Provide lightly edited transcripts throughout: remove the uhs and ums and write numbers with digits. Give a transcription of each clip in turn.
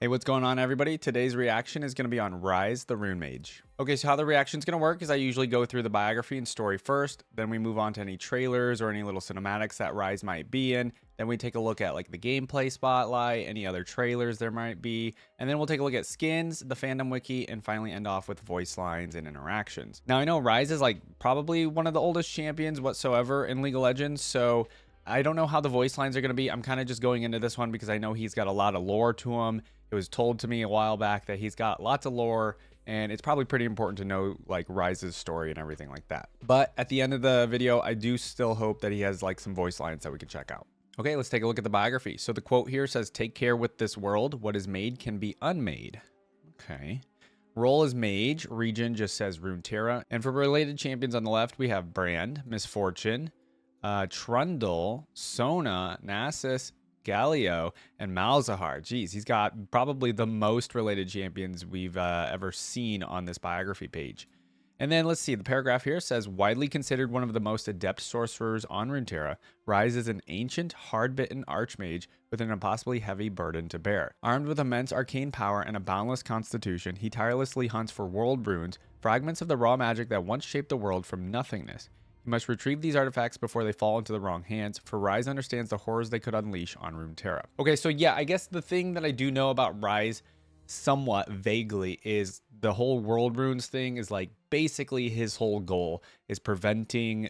Hey, what's going on, everybody? Today's reaction is going to be on Ryze the Rune Mage. Okay, so how the reaction is going to work is I usually go through the biography and story first, then we move on to any trailers or any little cinematics that Ryze might be in. Then we take a look at like the gameplay spotlight, any other trailers there might be, and then we'll take a look at skins, the fandom wiki, and finally end off with voice lines and interactions. Now, I know Ryze is like probably one of the oldest champions whatsoever in League of Legends, so I don't know how the voice lines are going to be. I'm kind of just going into this one because I know he's got a lot of lore to him. It was told to me a while back that he's got lots of lore, and it's probably pretty important to know like Ryze's story and everything like that. But at the end of the video, I do still hope that he has like some voice lines that we can check out. Okay, let's take a look at the biography. So the quote here says, "Take care with this world. What is made can be unmade." Okay. Role is mage. Region just says Runeterra. And for related champions on the left, we have Brand, Misfortune, Trundle, Sona, Nasus, Galio, and Malzahar. Geez, he's got probably the most related champions we've ever seen on this biography page. And then let's see, the paragraph here says, widely considered one of the most adept sorcerers on Runeterra, Ryze is an ancient, hard-bitten archmage with an impossibly heavy burden to bear. Armed with immense arcane power and a boundless constitution, he tirelessly hunts for world runes, fragments of the raw magic that once shaped the world from nothingness. You must retrieve these artifacts before they fall into the wrong hands, for Ryze understands the horrors they could unleash on Runeterra. Okay, so yeah, I guess the thing that I do know about Ryze somewhat vaguely is the whole world runes thing is like basically his whole goal is preventing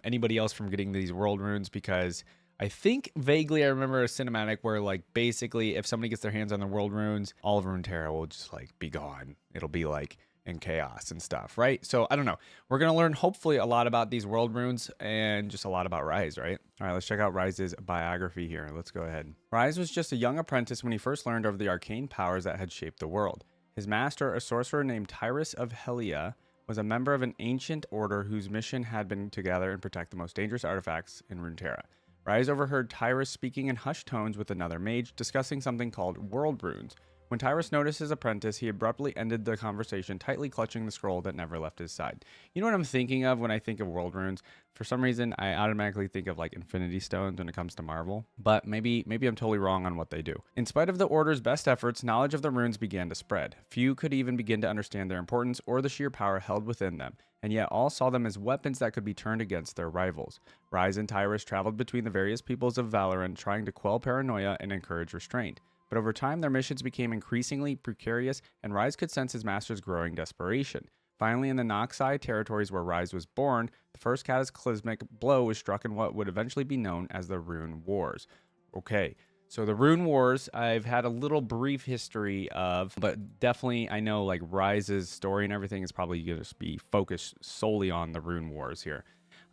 anybody else from getting these world runes, because I think vaguely I remember a cinematic where like basically if somebody gets their hands on the world runes, all of Runeterra will just like be gone. It'll be like and chaos and stuff, right? So I don't know. We're gonna learn hopefully a lot about these world runes and just a lot about Ryze, right? All right, let's check out Ryze's biography here. Let's go ahead. Ryze was just a young apprentice when he first learned of the arcane powers that had shaped the world. His master, a sorcerer named Tyrus of Helia, was a member of an ancient order whose mission had been to gather and protect the most dangerous artifacts in Runeterra. Ryze overheard Tyrus speaking in hushed tones with another mage, discussing something called world runes. When Tyrus noticed his apprentice, he abruptly ended the conversation, tightly clutching the scroll that never left his side. You know what I'm thinking of when I think of world runes? For some reason, I automatically think of like infinity stones when it comes to Marvel, but maybe I'm totally wrong on what they do. In spite of the Order's best efforts, knowledge of the runes began to spread. Few could even begin to understand their importance or the sheer power held within them, and yet all saw them as weapons that could be turned against their rivals. Ryze and Tyrus traveled between the various peoples of Valorant, trying to quell paranoia and encourage restraint. But over time, their missions became increasingly precarious, and Ryze could sense his master's growing desperation. Finally, in the Noxai territories where Ryze was born, the first cataclysmic blow was struck in what would eventually be known as the Rune Wars. Okay, so the Rune Wars, I've had a little brief history of, but definitely I know like Ryze's story and everything is probably going to be focused solely on the Rune Wars here.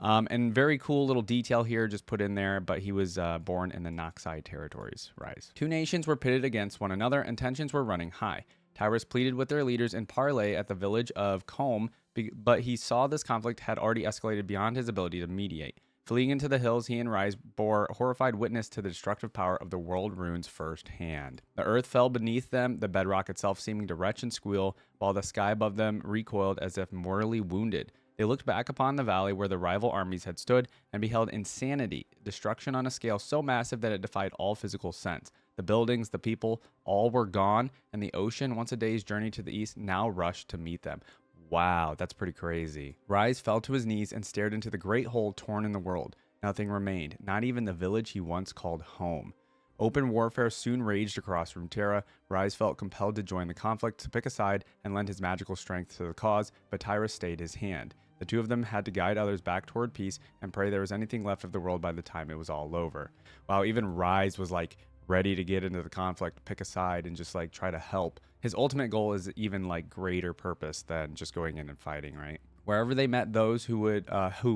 And very cool little detail here just put in there, but he was born in the Noxai territories, Ryze. Two nations were pitted against one another and tensions were running high. Tyrus pleaded with their leaders in parley at the village of Combe, but he saw this conflict had already escalated beyond his ability to mediate. Fleeing into the hills, he and Ryze bore horrified witness to the destructive power of the world runes firsthand. The earth fell beneath them, the bedrock itself seeming to retch and squeal, while the sky above them recoiled as if mortally wounded. They looked back upon the valley where the rival armies had stood and beheld insanity, destruction on a scale so massive that it defied all physical sense. The buildings, the people, all were gone, and the ocean, once a day's journey to the east, now rushed to meet them. Wow, that's pretty crazy. Ryze fell to his knees and stared into the great hole torn in the world. Nothing remained, not even the village he once called home. Open warfare soon raged across Runeterra. Ryze felt compelled to join the conflict, to pick a side, and lend his magical strength to the cause, but Tyrus stayed his hand. The two of them had to guide others back toward peace and pray there was anything left of the world by the time it was all over. Wow, even Ryze was like ready to get into the conflict, pick a side, and just like try to help. His ultimate goal is even like greater purpose than just going in and fighting, right? Wherever they met those who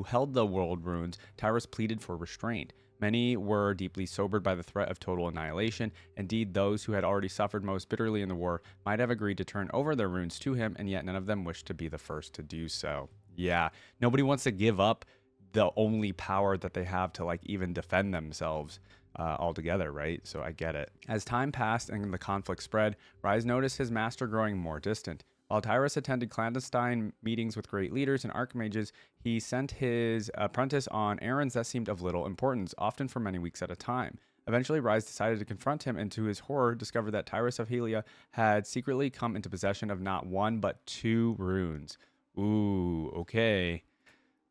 held the world runes, Tyrus pleaded for restraint. Many were deeply sobered by the threat of total annihilation. Indeed, those who had already suffered most bitterly in the war might have agreed to turn over their runes to him, and yet none of them wished to be the first to do so. Yeah, nobody wants to give up the only power that they have to like even defend themselves altogether, right? So I get it. As time passed and the conflict spread, Ryze noticed his master growing more distant. While Tyrus attended clandestine meetings with great leaders and archmages, he sent his apprentice on errands that seemed of little importance, often for many weeks at a time. Eventually, Ryze decided to confront him and to his horror discovered that Tyrus of Helia had secretly come into possession of not one but two runes. Ooh, okay.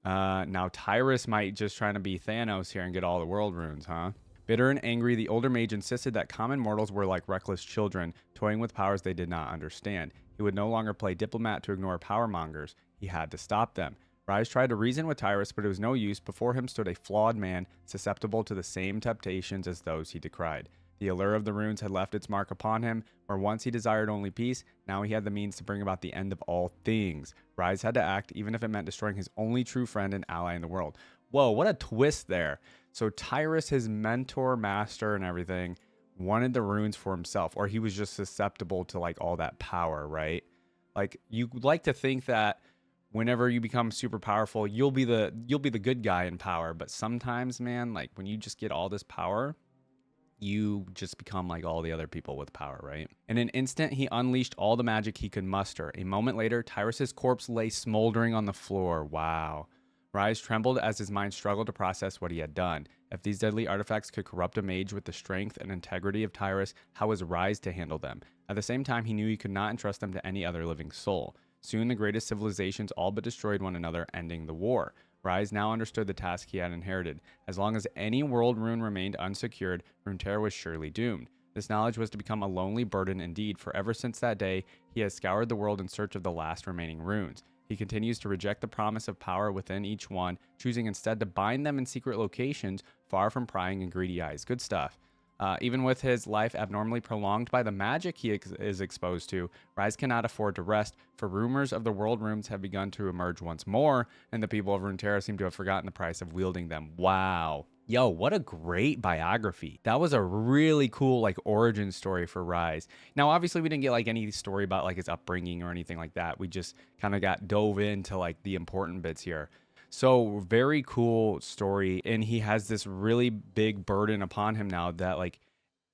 Now Tyrus might just trying to be Thanos here and get all the world runes, huh? Bitter and angry, the older mage insisted that common mortals were like reckless children, toying with powers they did not understand. He would no longer play diplomat to ignore power mongers. He had to stop them. Ryze tried to reason with Tyrus, but it was no use. Before him stood a flawed man, susceptible to the same temptations as those he decried. The allure of the runes had left its mark upon him, where once he desired only peace, now he had the means to bring about the end of all things. Ryze had to act, even if it meant destroying his only true friend and ally in the world. Whoa, what a twist there. So Tyrus, his mentor, master, and everything, wanted the runes for himself, or he was just susceptible to like all that power, right? Like, you like to think that whenever you become super powerful, you'll be the good guy in power, but sometimes, man, like when you just get all this power, you just become like all the other people with power, right? In an instant, he unleashed all the magic he could muster. A moment later, Tyrus's corpse lay smoldering on the floor. Wow. Ryze trembled as his mind struggled to process what he had done. If these deadly artifacts could corrupt a mage with the strength and integrity of Tyrus, how was Ryze to handle them? At the same time, he knew he could not entrust them to any other living soul. Soon, the greatest civilizations all but destroyed one another, ending the war. Ryze now understood the task he had inherited. As long as any world rune remained unsecured, Runeterra was surely doomed. This knowledge was to become a lonely burden indeed, for ever since that day, he has scoured the world in search of the last remaining runes. He continues to reject the promise of power within each one, choosing instead to bind them in secret locations, far from prying and greedy eyes. Good stuff. Even with his life abnormally prolonged by the magic he is exposed to, Ryze cannot afford to rest, for rumors of the world runes have begun to emerge once more, and the people of Runeterra seem to have forgotten the price of wielding them. Wow. Yo, what a great biography. That was a really cool like origin story for Ryze. Now, obviously, we didn't get like any story about like his upbringing or anything like that. We just kind of got dove into like the important bits here. So very cool story, and he has this really big burden upon him now that like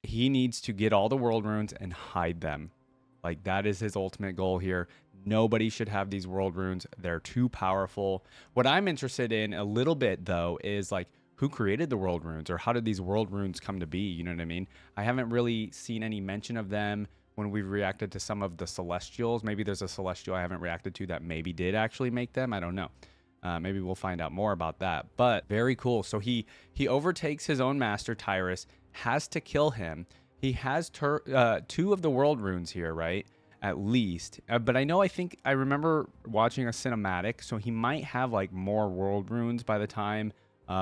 he needs to get all the world runes and hide them. Like that is his ultimate goal here. Nobody should have these world runes. They're too powerful. What I'm interested in a little bit though is like who created the world runes, or how did these world runes come to be? You know what I mean? I haven't really seen any mention of them when we've reacted to some of the celestials. Maybe there's a celestial I haven't reacted to that maybe did actually make them. I don't know. Maybe we'll find out more about that, but very cool. So he overtakes his own master, Tyrus, has to kill him. He has two of the world runes here, right? At least. But I think I remember watching a cinematic, so he might have like more world runes by the time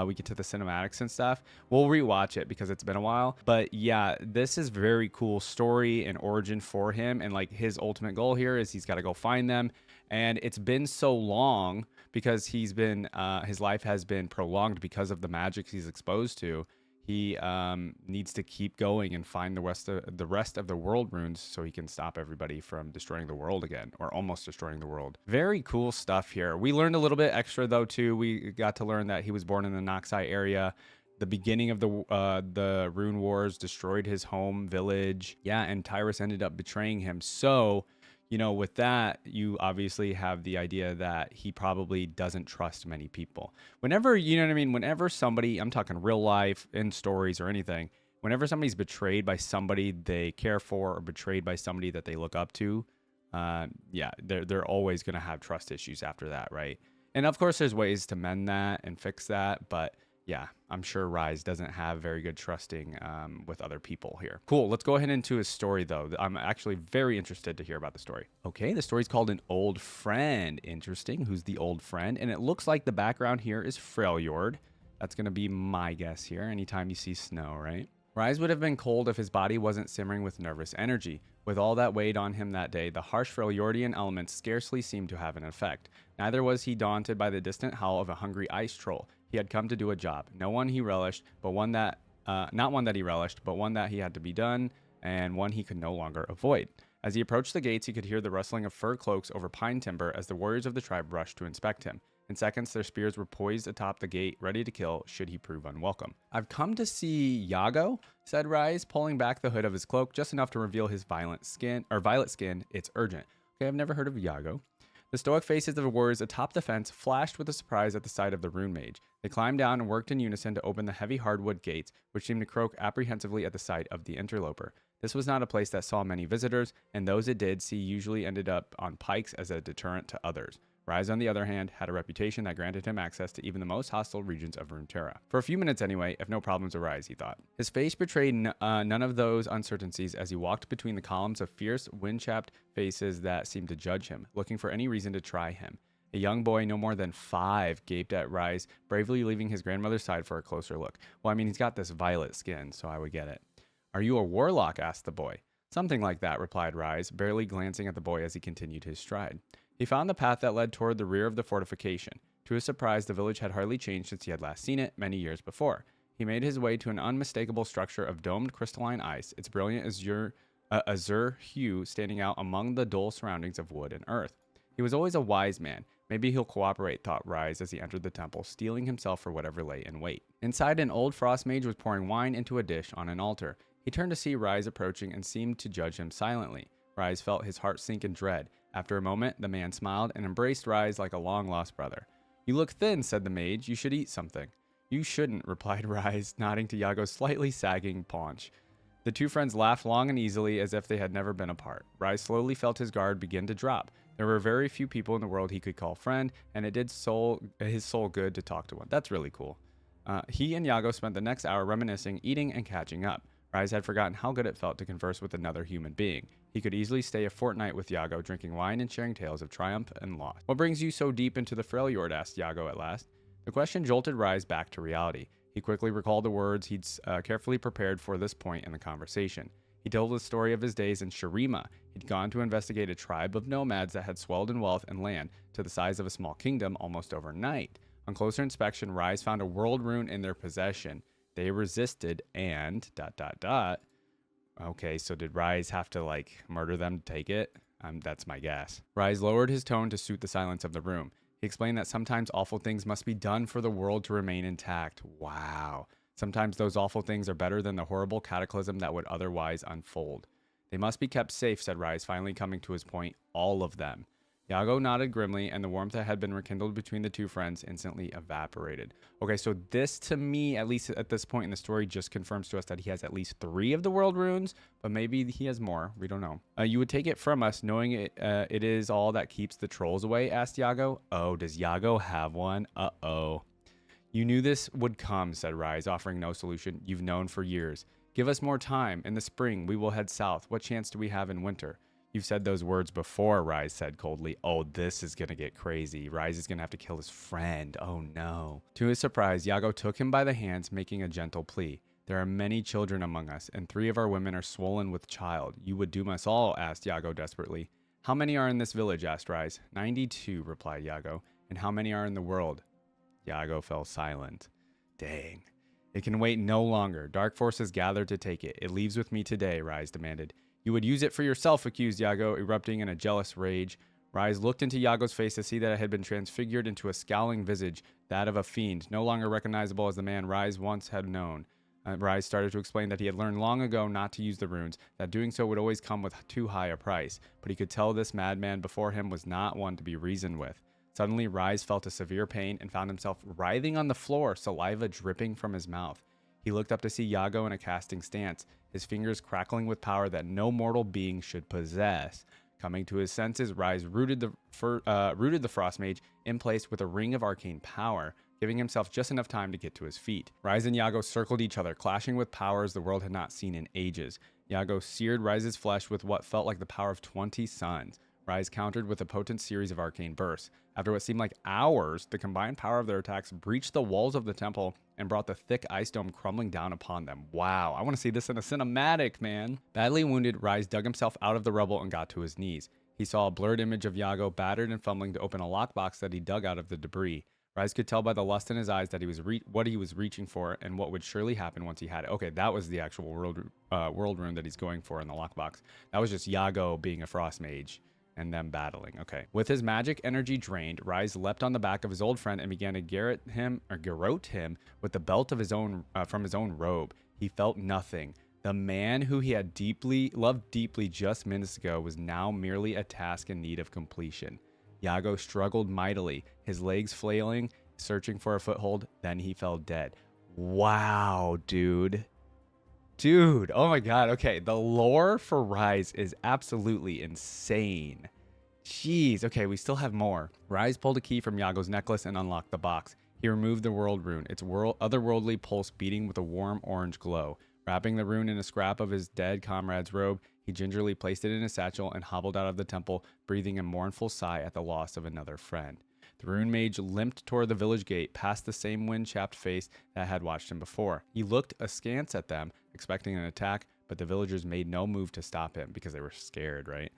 we get to the cinematics and stuff. We'll rewatch it because it's been a while. But yeah, this is very cool story and origin for him. And like his ultimate goal here is he's got to go find them. And it's been so long because he's been his life has been prolonged because of the magic he's exposed to. He needs to keep going and find the rest of the world runes so he can stop everybody from destroying the world again, or almost destroying the world. Very cool stuff here. We learned a little bit extra though too. We got to learn that he was born in the Noxai area. The beginning of the Rune Wars destroyed his home village. Yeah, and Tyrus ended up betraying him. So, you know, with that, you obviously have the idea that he probably doesn't trust many people. Whenever, you know what I mean? Whenever somebody, I'm talking real life, in stories or anything, whenever somebody's betrayed by somebody they care for or betrayed by somebody that they look up to, yeah, they're always going to have trust issues after that, right? And of course, there's ways to mend that and fix that, but yeah, I'm sure Ryze doesn't have very good trusting with other people here. Cool. Let's go ahead into his story, though. I'm actually very interested to hear about the story. Okay, the story's called An Old Friend. Interesting. Who's the old friend? And it looks like the background here is Freljord. That's going to be my guess here. Anytime you see snow, right? Ryze would have been cold if his body wasn't simmering with nervous energy. With all that weighed on him that day, the harsh Freljordian elements scarcely seemed to have an effect. Neither was he daunted by the distant howl of a hungry ice troll. He had come to do a job, not one that he relished, but one that he had to be done, and one he could no longer avoid. As he approached the gates, he could hear the rustling of fur cloaks over pine timber as the warriors of the tribe rushed to inspect him. In seconds, their spears were poised atop the gate, ready to kill should he prove unwelcome. "I've come to see Yago," said Ryze, pulling back the hood of his cloak just enough to reveal his violet skin. It's urgent. Okay, I've never heard of Yago. The stoic faces of the warriors atop the fence flashed with a surprise at the sight of the rune mage. They climbed down and worked in unison to open the heavy hardwood gates, which seemed to croak apprehensively at the sight of the interloper. This was not a place that saw many visitors, and those it did see usually ended up on pikes as a deterrent to others. Ryze, on the other hand, had a reputation that granted him access to even the most hostile regions of Runeterra. For a few minutes anyway, if no problems arise, he thought. His face betrayed none of those uncertainties as he walked between the columns of fierce, wind-chapped faces that seemed to judge him, looking for any reason to try him. A young boy, no more than 5, gaped at Ryze, bravely leaving his grandmother's side for a closer look. Well, I mean, he's got this violet skin, so I would get it. "Are you a warlock?" asked the boy. "Something like that," replied Ryze, barely glancing at the boy as he continued his stride. He found the path that led toward the rear of the fortification. To his surprise, the village had hardly changed since he had last seen it many years before. He made his way to an unmistakable structure of domed crystalline ice, its brilliant azure hue standing out among the dull surroundings of wood and earth. He was always a wise man. Maybe he'll cooperate, thought Ryze as he entered the temple, steeling himself for whatever lay in wait. Inside, an old frost mage was pouring wine into a dish on an altar. He turned to see Ryze approaching and seemed to judge him silently. Ryze felt his heart sink in dread. After a moment, the man smiled and embraced Ryze like a long-lost brother. "You look thin," said the mage. "You should eat something." "You shouldn't," replied Ryze, nodding to Yago's slightly sagging paunch. The two friends laughed long and easily as if they had never been apart. Ryze slowly felt his guard begin to drop. There were very few people in the world he could call friend, and it did his soul good to talk to one. That's really cool. He and Yago spent the next hour reminiscing, eating, and catching up. Ryze had forgotten how good it felt to converse with another human being. He could easily stay a fortnight with Yago, drinking wine and sharing tales of triumph and loss. "What brings you so deep into the Freljord?" asked Yago at last. The question jolted Ryze back to reality. He quickly recalled the words he'd carefully prepared for this point in the conversation. He told the story of his days in Shurima. He'd gone to investigate a tribe of nomads that had swelled in wealth and land to the size of a small kingdom almost overnight. On closer inspection, Ryze found a world rune in their possession. They resisted and ... Okay, so did Ryze have to, murder them to take it? That's my guess. Ryze lowered his tone to suit the silence of the room. He explained that sometimes awful things must be done for the world to remain intact. Wow. Sometimes those awful things are better than the horrible cataclysm that would otherwise unfold. "They must be kept safe," said Ryze, finally coming to his point. "All of them." Yago nodded grimly, and the warmth that had been rekindled between the two friends instantly evaporated. Okay, so this, to me, at least at this point in the story, just confirms to us that he has at least 3 of the world runes, but maybe he has more. We don't know. "You would take it from us, knowing it is all that keeps the trolls away?" asked Yago. Oh, does Yago have one? Uh-oh. "You knew this would come," said Ryze, offering no solution. "You've known for years. Give us more time. In the spring, we will head south. What chance do we have in winter?" "You've said those words before," Ryze said coldly. Oh, this is going to get crazy. Ryze is going to have to kill his friend. Oh, no. To his surprise, Yago took him by the hands, making a gentle plea. "There are many children among us, and 3 of our women are swollen with child. You would doom us all?" asked Yago desperately. "How many are in this village?" asked Ryze. 92, replied Yago. "And how many are in the world?" Yago fell silent. Dang. "It can wait no longer. Dark forces gathered to take it. It leaves with me today," Ryze demanded. "You would use it for yourself," accused Yago, erupting in a jealous rage. Ryze looked into Yago's face to see that it had been transfigured into a scowling visage, that of a fiend, no longer recognizable as the man Ryze once had known. Ryze started to explain that he had learned long ago not to use the runes, that doing so would always come with too high a price, but he could tell this madman before him was not one to be reasoned with. Suddenly, Ryze felt a severe pain and found himself writhing on the floor, saliva dripping from his mouth. He looked up to see Yago in a casting stance, his fingers crackling with power that no mortal being should possess. Coming to his senses, Ryze rooted the Frost Mage in place with a ring of arcane power, giving himself just enough time to get to his feet. Ryze and Yago circled each other, clashing with powers the world had not seen in ages. Yago seared Ryze's flesh with what felt like the power of 20 suns. Ryze countered with a potent series of arcane bursts. After what seemed like hours, the combined power of their attacks breached the walls of the temple and brought the thick ice dome crumbling down upon them. Wow, I want to see this in a cinematic, man. Badly wounded, Ryze dug himself out of the rubble and got to his knees. He saw a blurred image of Yago battered and fumbling to open a lockbox that he dug out of the debris. Ryze could tell by the lust in his eyes that he was what he was reaching for and what would surely happen once he had it. Okay, that was the actual world rune that he's going for in the lockbox. That was just Yago being a frost mage and them battling. Okay. With his magic energy drained, Ryze leapt on the back of his old friend and began to garrote him with the belt of his own from his own robe. He felt nothing. The man who he had loved deeply just minutes ago was now merely a task in need of completion. Yago struggled mightily, his legs flailing, searching for a foothold. Then he fell dead. Wow, dude. Dude, oh my god. Okay, the lore for Ryze is absolutely insane. Jeez, okay, we still have more. Ryze pulled a key from Yago's necklace and unlocked the box. He removed the world rune, its otherworldly pulse beating with a warm orange glow. Wrapping the rune in a scrap of his dead comrade's robe, he gingerly placed it in his satchel and hobbled out of the temple, breathing a mournful sigh at the loss of another friend. The rune mage limped toward the village gate, past the same wind-chapped face that had watched him before. He looked askance at them, expecting an attack, but the villagers made no move to stop him because they were scared, right?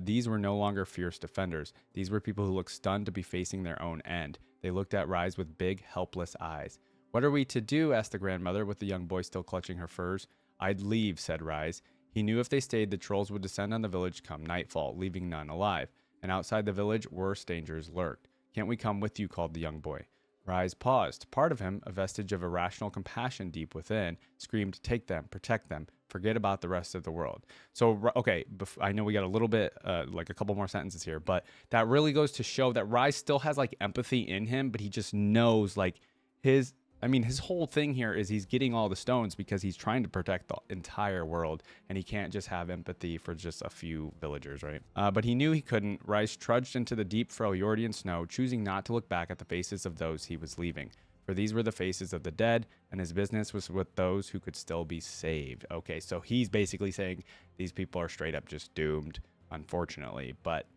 These were no longer fierce defenders. These were people who looked stunned to be facing their own end. They looked at Ryze with big, helpless eyes. "What are we to do?" asked the grandmother, with the young boy still clutching her furs. "I'd leave," said Ryze. He knew if they stayed, the trolls would descend on the village come nightfall, leaving none alive. And outside the village, worse dangers lurked. "Can't we come with you?" called the young boy. Ryze paused. Part of him, a vestige of irrational compassion deep within, screamed, "Take them, protect them, forget about the rest of the world." So, okay, I know we got a little bit, like a couple more sentences here, but that really goes to show that Ryze still has like empathy in him, but he just knows like his whole thing here is he's getting all the stones because he's trying to protect the entire world, and he can't just have empathy for just a few villagers, right? But he knew he couldn't. Ryze trudged into the deep Freljordian snow, choosing not to look back at the faces of those he was leaving. For these were the faces of the dead, and his business was with those who could still be saved. Okay, so he's basically saying these people are straight up just doomed, unfortunately. But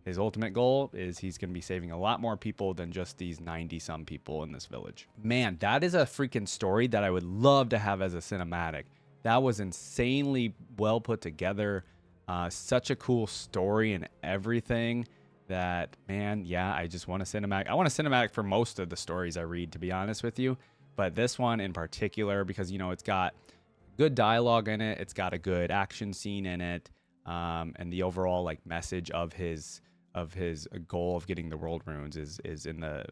his ultimate goal is he's going to be saving a lot more people than just these 90-some people in this village. Man, that is a freaking story that I would love to have as a cinematic. That was insanely well put together. Such a cool story and everything. That, man, yeah, I just want a cinematic. I want a cinematic for most of the stories I read, to be honest with you. But this one in particular, because, you know, it's got good dialogue in it. It's got a good action scene in it. And the overall, like, message of his goal of getting the world runes is in the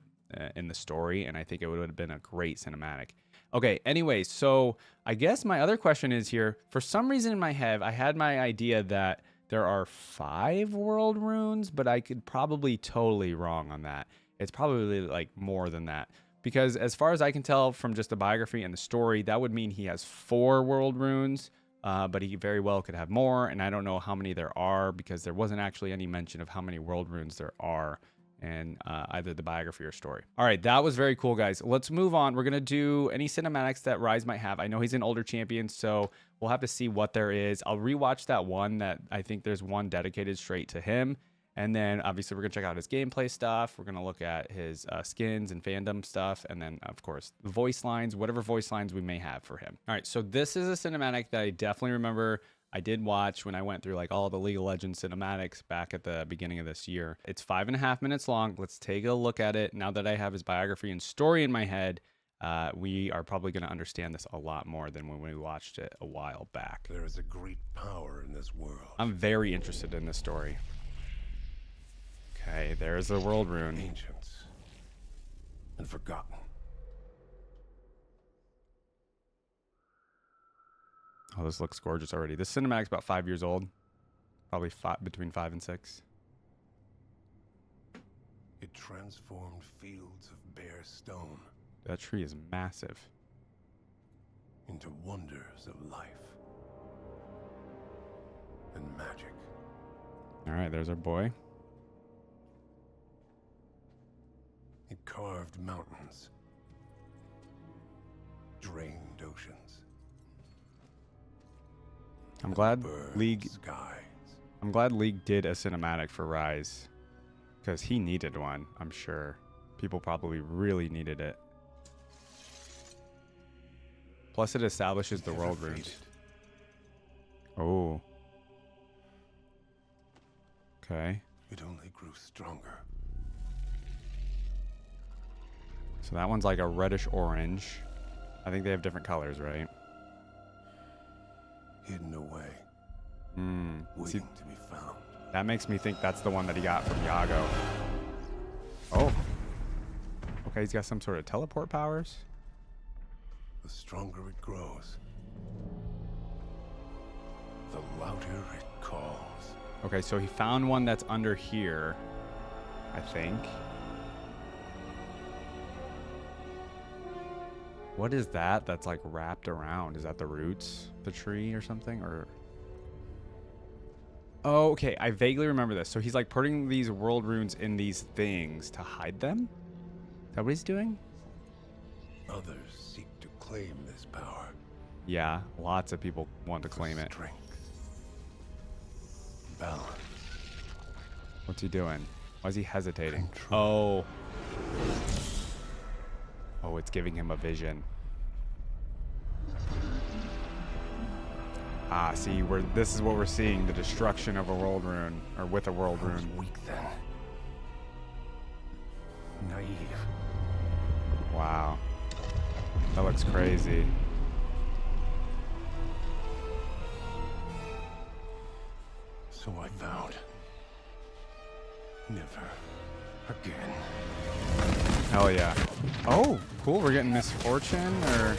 story. And I think it would have been a great cinematic. Okay, anyway, so I guess my other question is here. For some reason in my head, I had my idea that there are 5 world runes, but I could probably totally wrong on that. It's probably like more than that. Because as far as I can tell from just the biography and the story, that would mean he has 4 world runes, but he very well could have more. And I don't know how many there are because there wasn't actually any mention of how many world runes there are in either the biography or story. All right, that was very cool, guys. Let's move on. We're going to do any cinematics that Ryze might have. I know he's an older champion, so we'll have to see what there is. I'll rewatch that one that I think there's one dedicated straight to him. And then obviously we're going to check out his gameplay stuff. We're going to look at his skins and fandom stuff. And then, of course, voice lines, whatever voice lines we may have for him. All right, so this is a cinematic that I definitely remember I did watch when I went through like all the League of Legends cinematics back at the beginning of this year. It's 5.5 minutes long. Let's take a look at it. Now that I have his biography and story in my head, we are probably going to understand this a lot more than when we watched it a while back. There is a great power in this world. I'm very interested in this story. Okay, there's the world rune. Ancient and forgotten. Oh, this looks gorgeous already. This cinematic's about 5 years old. Probably between 5 and 6. It transformed fields of bare stone That tree is massive. into wonders of life and magic. All right, there's our boy. It carved mountains, drained oceans. I'm glad Burned League skies. I'm glad League did a cinematic for Ryze, because he needed one, I'm sure. People probably really needed it. Plus it establishes the world runes. Oh. Okay. It only grew stronger. So that one's like a reddish orange. I think they have different colors, right? Hidden away, See, waiting to be found. that makes me think that's the one that he got from Yago. Oh. Okay, he's got some sort of teleport powers. The stronger it grows, the louder it calls. Okay, so he found one that's under here. I think. What is that that's like wrapped around? Is that the roots of the tree or something? Or oh, okay, I vaguely remember this. So he's like putting these world runes in these things to hide them? Is that what he's doing? Others seek to claim this power. Yeah, lots of people want to claim it. Strength. Balance. What's he doing? Why is he hesitating? Control. Oh. Oh, it's giving him a vision. Ah, see, this is what we're seeing, the destruction of a world rune, or with a world I was rune. weak then. Naive. Wow. That looks crazy. So I vowed. Never again. Hell yeah. Oh, cool. We're getting Misfortune, or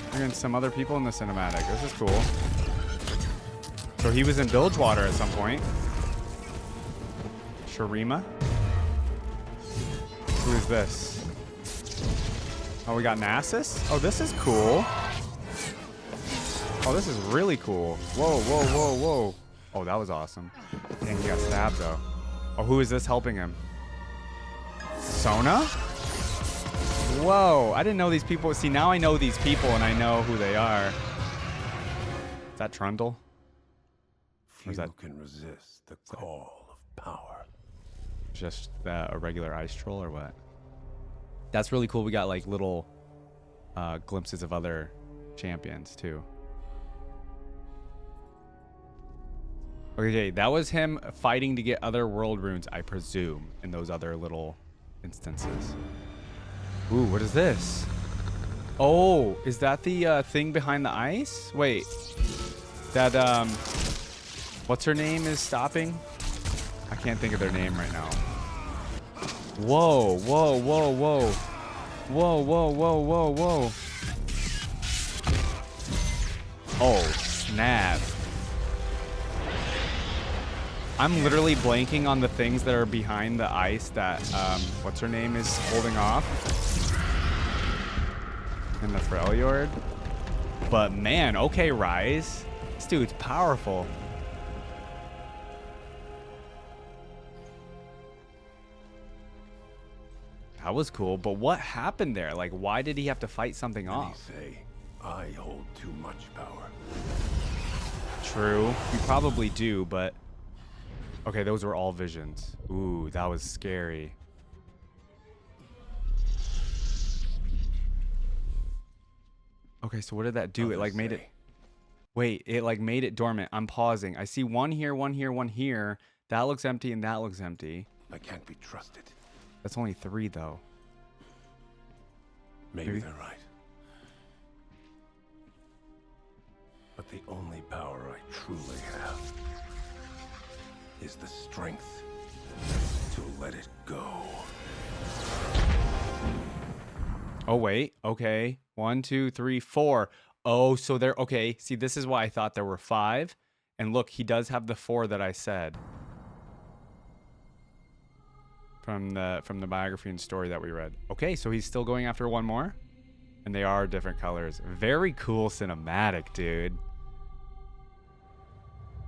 we're getting some other people in the cinematic. This is cool. So he was in Bilgewater at some point. Shurima. Who is this? Oh, we got Nasus? Oh, this is cool. Oh, this is really cool. Whoa, whoa, whoa, whoa. Oh, that was awesome. Dang, he got stabbed, though. Oh, who is this helping him? Sona? Whoa, I didn't know these people. See, now I know these people and I know who they are. Is that Trundle? Few is that- can resist the call of power. Just a regular ice troll or what? That's really cool. We got like little glimpses of other champions too. Okay, that was him fighting to get other world runes, I presume, in those other little instances. Ooh, what is this? Oh, is that the thing behind the ice? Wait, that what's her name is stopping? I can't think of their name right now. Whoa, whoa, whoa, whoa. Whoa, whoa, whoa, whoa, whoa. Oh, snap. I'm literally blanking on the things that are behind the ice that, what's her name is holding off. In the Freljord. But man, okay, Ryze. This dude's powerful. That was cool, but what happened there? Like, why did he have to fight something Many off? say I hold too much power. True. You probably do, but... Okay, those were all visions. Ooh, that was scary. Okay, so what did that do? It, Others like, made it... say Wait, it, like, made it dormant. I'm pausing. I see one here, one here, one here. That looks empty, and that looks empty. I can't be trusted. That's only 3, though. Maybe they're right. But the only power I truly have is the strength to let it go. Oh, wait. Okay. 1, 2, 3, 4. Oh, so there... Okay. See, this is why I thought there were 5. And look, he does have the 4 that I said. From the biography and story that we read. Okay, so he's still going after one more? And they are different colors. Very cool cinematic, dude.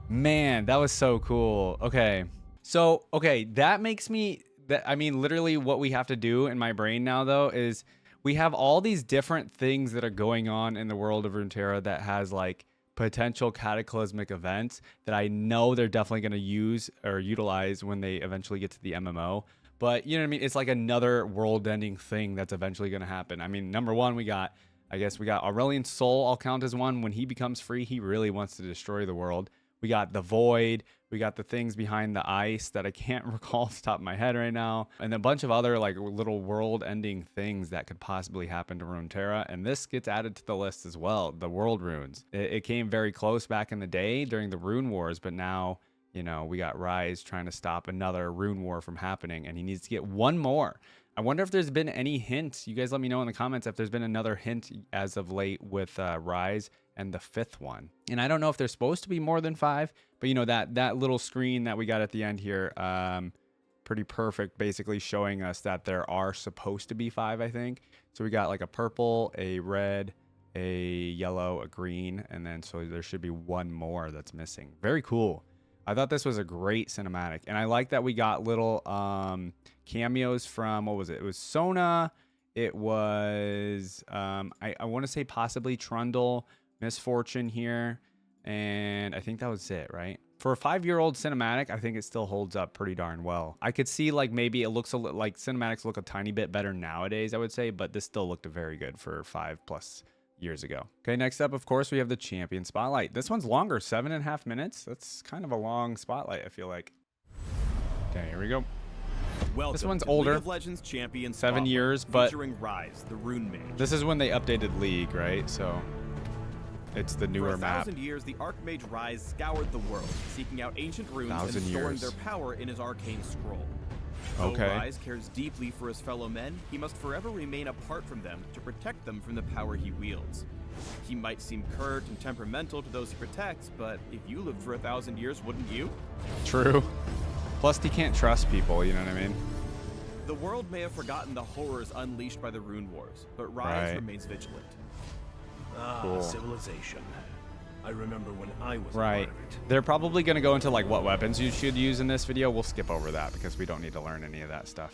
Man, that was so cool. Okay. So, okay, that makes me... I mean, literally what we have to do in my brain now, though, is we have all these different things that are going on in the world of Runeterra that has, like, potential cataclysmic events that I know they're definitely going to use or utilize when they eventually get to the MMO. But, you know what I mean? It's like another world-ending thing that's eventually going to happen. I mean, number one, we got Aurelian's Soul, I'll count as one. When he becomes free, he really wants to destroy the world. We got the Void. We got the things behind the ice that I can't recall off the top of my head right now. And a bunch of other like little world-ending things that could possibly happen to Runeterra. And this gets added to the list as well, the world runes. It came very close back in the day during the Rune Wars, but now, you know, we got Ryze trying to stop another Rune War from happening, and he needs to get one more. I wonder if there's been any hint. You guys let me know in the comments if there's been another hint as of late with Ryze and the 5th one. And I don't know if there's supposed to be more than 5, but you know, that little screen that we got at the end here, pretty perfect, basically showing us that there are supposed to be 5, I think. So we got like a purple, a red, a yellow, a green, and then so there should be 1 more that's missing. Very cool. I thought this was a great cinematic, and I like that we got little cameos from, what was it? It was Sona. It was I want to say possibly Trundle, Misfortune here, and I think that was it, right? For a 5-year-old cinematic, I think it still holds up pretty darn well. I could see like maybe it looks a little like cinematics look a tiny bit better nowadays, I would say, but this still looked very good for 5+ years ago. Okay, next up, of course, we have the Champion Spotlight. This one's longer, 7.5 minutes. That's kind of a long spotlight, I feel like. Okay, here we go. Welcome this one's to older, League of Legends Champion 7 years, but featuring Ryze, the Rune Mage. This is when they updated League, right? So it's the newer map. For 1,000 years, the Archmage Ryze scoured the world, seeking out ancient runes and storing their power in his arcane scroll. Though Ryze cares deeply for his fellow men, he must forever remain apart from them to protect them from the power he wields. He might seem curt and temperamental to those he protects, but if you lived for 1,000 years, wouldn't you? True. Plus, he can't trust people, you know what I mean? The world may have forgotten the horrors unleashed by the Rune Wars, but Ryze remains vigilant. Civilization. I remember when I was right. They're probably going to go into like what weapons you should use in this video. We'll skip over that because we don't need to learn any of that stuff.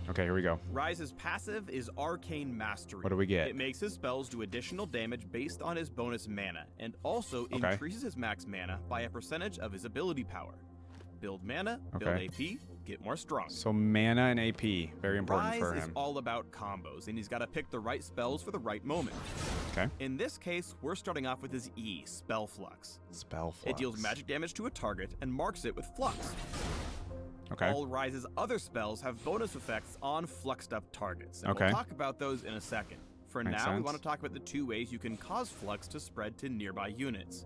Okay, here we go. Ryze's passive is Arcane Mastery. What do we get? It makes his spells do additional damage based on his bonus mana, and also increases his max mana by a percentage of his ability power. Build mana, build AP, get more strong. So mana and AP, very important for him. Ryze is all about combos, and he's got to pick the right spells for the right moment. Okay. In this case, we're starting off with his E, Spell Flux. Spell Flux. It deals magic damage to a target and marks it with Flux. Okay. All Ryze's other spells have bonus effects on fluxed up targets. And we'll talk about those in a second. For now, we want to talk about the 2 ways you can cause flux to spread to nearby units.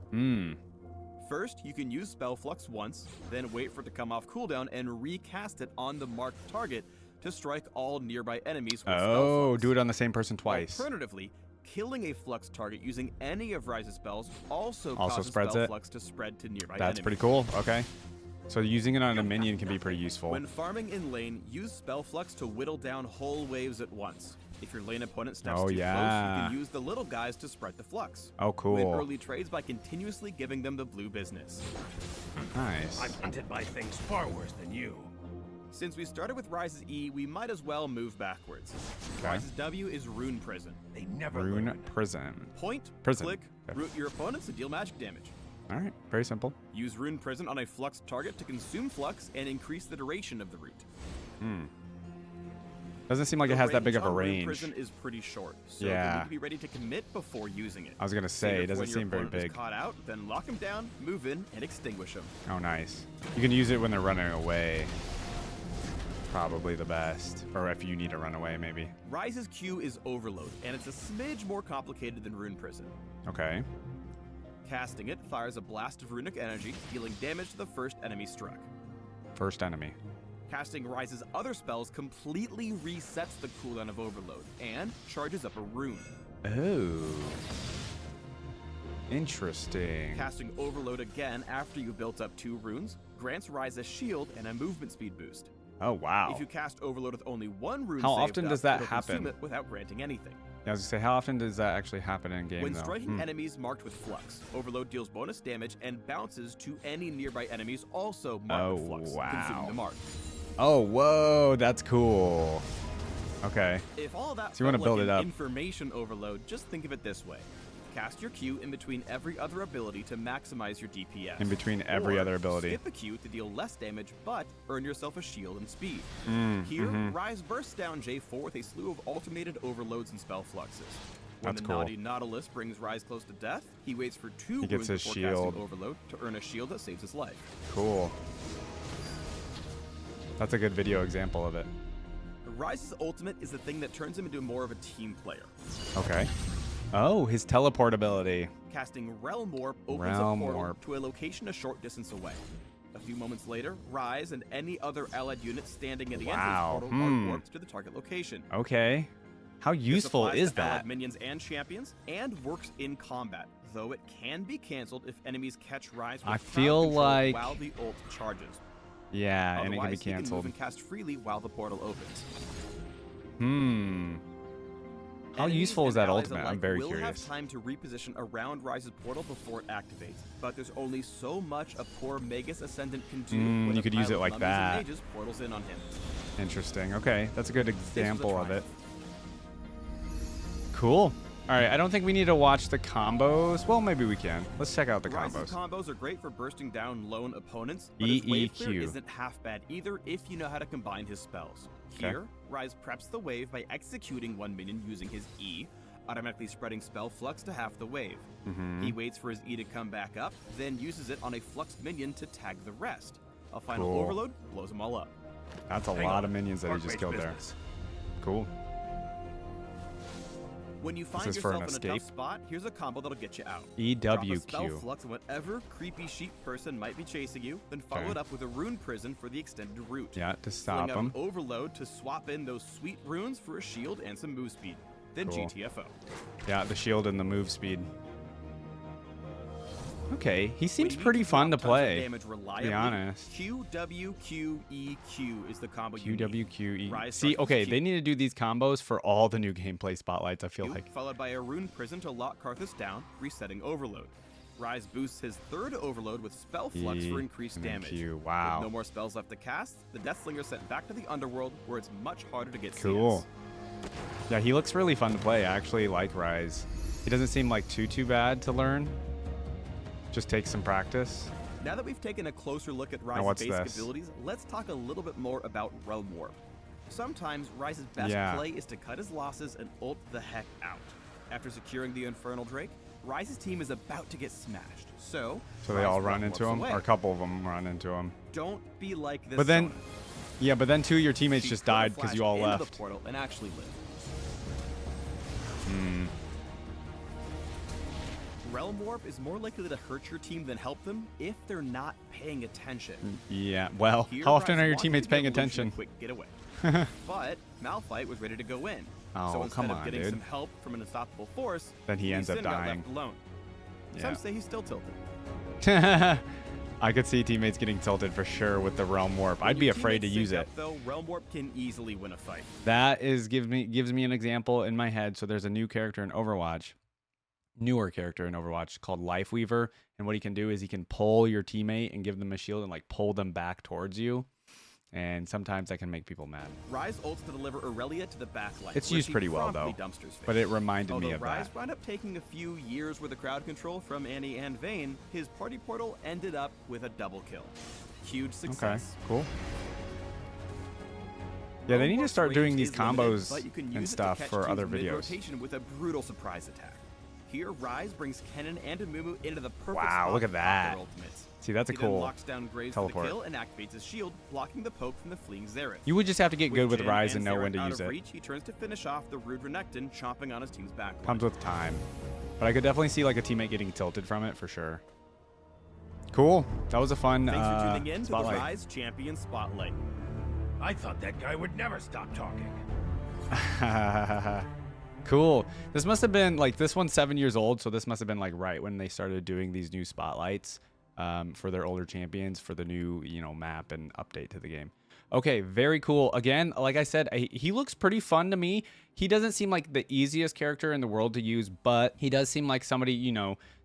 First, you can use Spell Flux once, then wait for it to come off cooldown and recast it on the marked target to strike all nearby enemies with Spell Flux. Do it on the same person twice. Alternatively, killing a flux target using any of Ryze's spells also causes Spell Flux to spread to nearby enemies. That's pretty cool. Okay. So using it on a minion can be pretty useful. When farming in lane, use Spell Flux to whittle down whole waves at once. If your lane opponent steps too close, you can use the little guys to spread the flux. Oh, cool. Win early trades by continuously giving them the blue business. Nice. I'm hunted by things far worse than you. Since we started with Ryze's E, we might as well move backwards. Ryze's W is Rune Prison. They never Rune Prison. Point, click, root your opponents and deal magic damage. All right, very simple. Use Rune Prison on a flux target to consume flux and increase the duration of the root. Doesn't seem like it has that big of a range. Rune Prison is pretty short, so you need to be ready to commit before using it. I was gonna say, it doesn't seem very big. When your opponent is caught out, then lock him down, move in, and extinguish him. Oh, nice. You can use it when they're running away. Probably the best, or if you need to run away, maybe. Ryze's Q is Overload, and it's a smidge more complicated than Rune Prison. Okay. Casting it fires a blast of runic energy, dealing damage to the first enemy struck. First enemy. Casting Ryze's other spells completely resets the cooldown of Overload and charges up a rune. Oh. Interesting. Casting Overload again after you built up 2 runes grants Ryze a shield and a movement speed boost. Oh, wow. If you cast Overload with only 1 rune, how often does that happen? It without granting anything. Yeah, I was gonna say, how often does that actually happen in game? When striking enemies marked with Flux, Overload deals bonus damage and bounces to any nearby enemies also marked with Flux, consuming the mark. Oh, whoa, that's cool. Okay. If all that so you want to build it up. Information overload, just think of it this way. Cast your Q in between every other ability to maximize your DPS. In between every other ability. Skip a Q to deal less damage, but earn yourself a shield and speed. Here, Ryze bursts down J4 with a slew of alternated overloads and spell fluxes. When the naughty Nautilus brings Ryze close to death, he waits for 2 runes before casting Overload to earn a shield that saves his life. Cool. That's a good video example of it. Ryze's ultimate is the thing that turns him into more of a team player. Okay. Oh, his teleport ability. Casting Realm Warp opens a portal to a location a short distance away. A few moments later, Ryze and any other allied unit standing at the entrance portal are warped to the target location. Okay. How useful is that? Allied minions and champions, and works in combat, though it can be canceled if enemies catch Ryze with I feel like while the ult charges. Yeah, and it can be Otherwise, he can move canceled. and cast freely while the portal opens. How Enemies useful is and that allies ultimate? I'm alike very will curious. have time to reposition around Ryze's portal before it activates, but there's only so much a poor Magus Ascendant can do when you a could use pile it of like mummies and that. mages portals in on him. Interesting. Okay, that's a good This was a example of it. triumph. Cool. All right, I don't think we need to watch the combos. Well, maybe we can. Let's check out the Ryze's combos. combos are great for bursting down lone opponents, but his wave clear isn't half bad either if you know how to combine his spells. Okay. Here, Ryze preps the wave by executing one minion using his E, automatically spreading spell flux to half the wave. He waits for his E to come back up, then uses it on a fluxed minion to tag the rest. A final Cool. overload blows them all up. That's a lot of minions that he just killed there. Cool. When you find is for yourself an in a tough escape? spot, here's a combo that'll get you out. Drop a spell EWQ. flux on whatever creepy sheep person might be chasing you, then follow Okay. it up with a rune prison for the extended route. Yeah, to stop Fling out him. an overload to swap in those sweet runes for a shield and some move speed. Then Cool. GTFO. Yeah, the shield and the move speed. Okay, he When seems you need pretty fun to drop tons of play. damage reliably, To be honest. QWQEQ is the combo you need. QWQE. Ryze See, starts with okay, Q. they need to do these combos for all the new gameplay spotlights, I feel Q, like. followed by a rune prison to lock Karthus down, resetting overload. Ryze boosts his third overload with spell flux E, for increased and then damage. Q. With Wow. no more spells left to cast, the Deathslinger is sent back to the underworld where it's much harder to get Cool. CS. Yeah, he looks really fun to play. I actually like Ryze. He doesn't seem like too bad to learn. Just takes some practice. Now that we've taken a closer look at what's Ryze's basic this? abilities, let's talk a little bit more about Realm Warp. Sometimes Ryze's best Yeah. play is to cut his losses and ult the heck out. After securing the Infernal Drake, Ryze's team is about to get smashed. So So they Ryze all run Realm into Warps him, away. or a couple of them run into him. Don't be like this. But then, Sona. yeah, but then two of your teammates She just put a died because flash you all into left. the portal and actually lived. Realm Warp is more likely to hurt your team than help them if they're not paying attention. Yeah, well, Here, how often Ryze are your wanted teammates to give paying Illusion a attention? Quick getaway. But Malphite was ready to go in. Oh, So instead come of on, getting dude. some help from an unstoppable force, Then he Lee ends up Sin got dying. left alone. Yeah. Some say he's still tilted. I could see teammates getting tilted for sure with the Realm Warp. When I'd be your afraid to teammates use sync it. up, though, Realm Warp can easily win a fight. That is gives me an example in my head. So there's a new character in Overwatch, newer character in Overwatch called Lifeweaver, and what he can do is he can pull your teammate and give them a shield and like pull them back towards you. And sometimes that can make people mad. Ryze ults to deliver Aurelia to the backline. It's where used she pretty well promptly though. dumpsters But face. it reminded me Although of Ryze that. wound up taking a few years worth of crowd control from Annie and Vayne, his party portal ended up with a double kill. Huge Okay, success. cool. Yeah, they need to Warp's start doing range these is limited, combos but you can and use it to stuff catch for teams other videos. mid-rotation with a brutal surprise attack. Here, Ryze brings Kennen and Amumu into the perfect Wow, spot look at to pop that. their ultimates. See, that's a He then cool locks down Graves teleport. for the kill and activates his shield, blocking the poke from the fleeing Xerath. You would just have to get good with Jhin Ryze and know Xerath when to out use of it. reach, he turns to finish off the rude Renekton, chomping on his team's backline. Comes with time. But I could definitely see like a teammate getting tilted from it for sure. Cool. That was a fun Thanks for tuning in spotlight. to the Ryze Champion Spotlight. I thought that guy would never stop talking. Cool. This must have been like, this one's 7 years old, so this must have been like right when they started doing these new spotlights for their older champions for the new, map and update to the game. Okay, very cool. Again, like I said, he looks pretty fun to me. He doesn't seem like the easiest character in the world to use, but he does seem like somebody,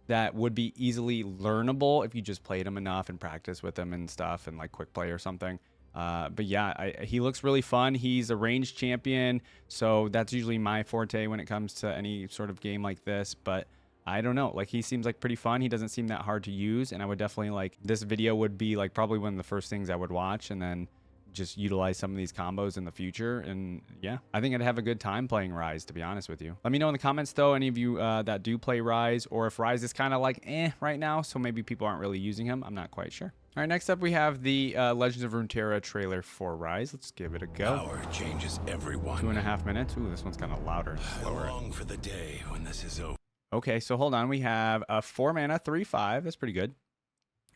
that would be easily learnable if you just played him enough and practice with him and stuff and like quick play or something. But yeah, he looks really fun. He's a ranged champion, so that's usually my forte when it comes to any sort of game like this. But I don't know, like he seems like pretty fun. He doesn't seem that hard to use, and I would definitely like this video would be like probably one of the first things I would watch, and then just utilize some of these combos in the future. And yeah, I think I'd have a good time playing Ryze, to be honest with you. Let me know in the comments though, any of you that do play Ryze, or if Ryze is kind of like right now, so maybe people aren't really using him. I'm not quite sure. All right, next up we have the Legends of Runeterra trailer for Ryze. Let's give it a go. Power changes everyone. 2.5 minutes. Ooh, this one's kind of louder and I slower. long for the day when this is over. Okay, so hold on. We have a 4 mana, 3/5. That's pretty good.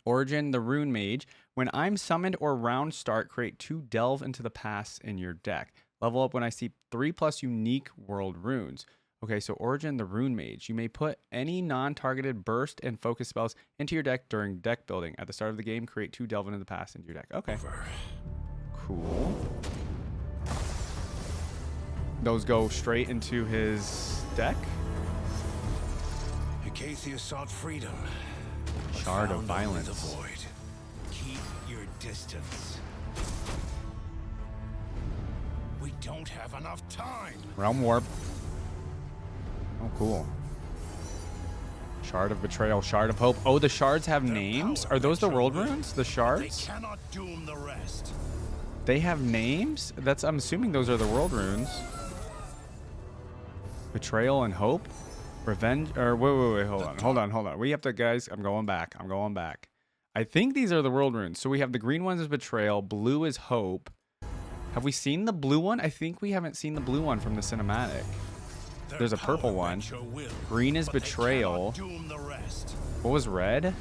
Origin, the Rune Mage. When I'm summoned or round start, create 2 Delve into the Past in your deck. Level up when I see 3+ unique world runes. Okay, so Origin, the Rune Mage. You may put any non-targeted burst and focus spells into your deck during deck building. At the start of the game, create 2 Delve into the Past into your deck. Okay. Cool. Those go straight into his deck. Acacia sought freedom. Shard of Violence. The void. Keep your distance. We don't have enough time. Realm Warp. Oh, cool. Shard of Betrayal, Shard of Hope. Oh, the shards have names? Are those the world runes? The shards? They cannot doom the rest. They have names? I'm assuming those are the world runes. Betrayal and Hope? Revenge, or wait, hold on. We have to, guys, I'm going back. I think these are the world runes. So we have the green ones as Betrayal, blue is Hope. Have we seen the blue one? I think we haven't seen the blue one from the cinematic. There's a purple one. Green is Betrayal. What was red?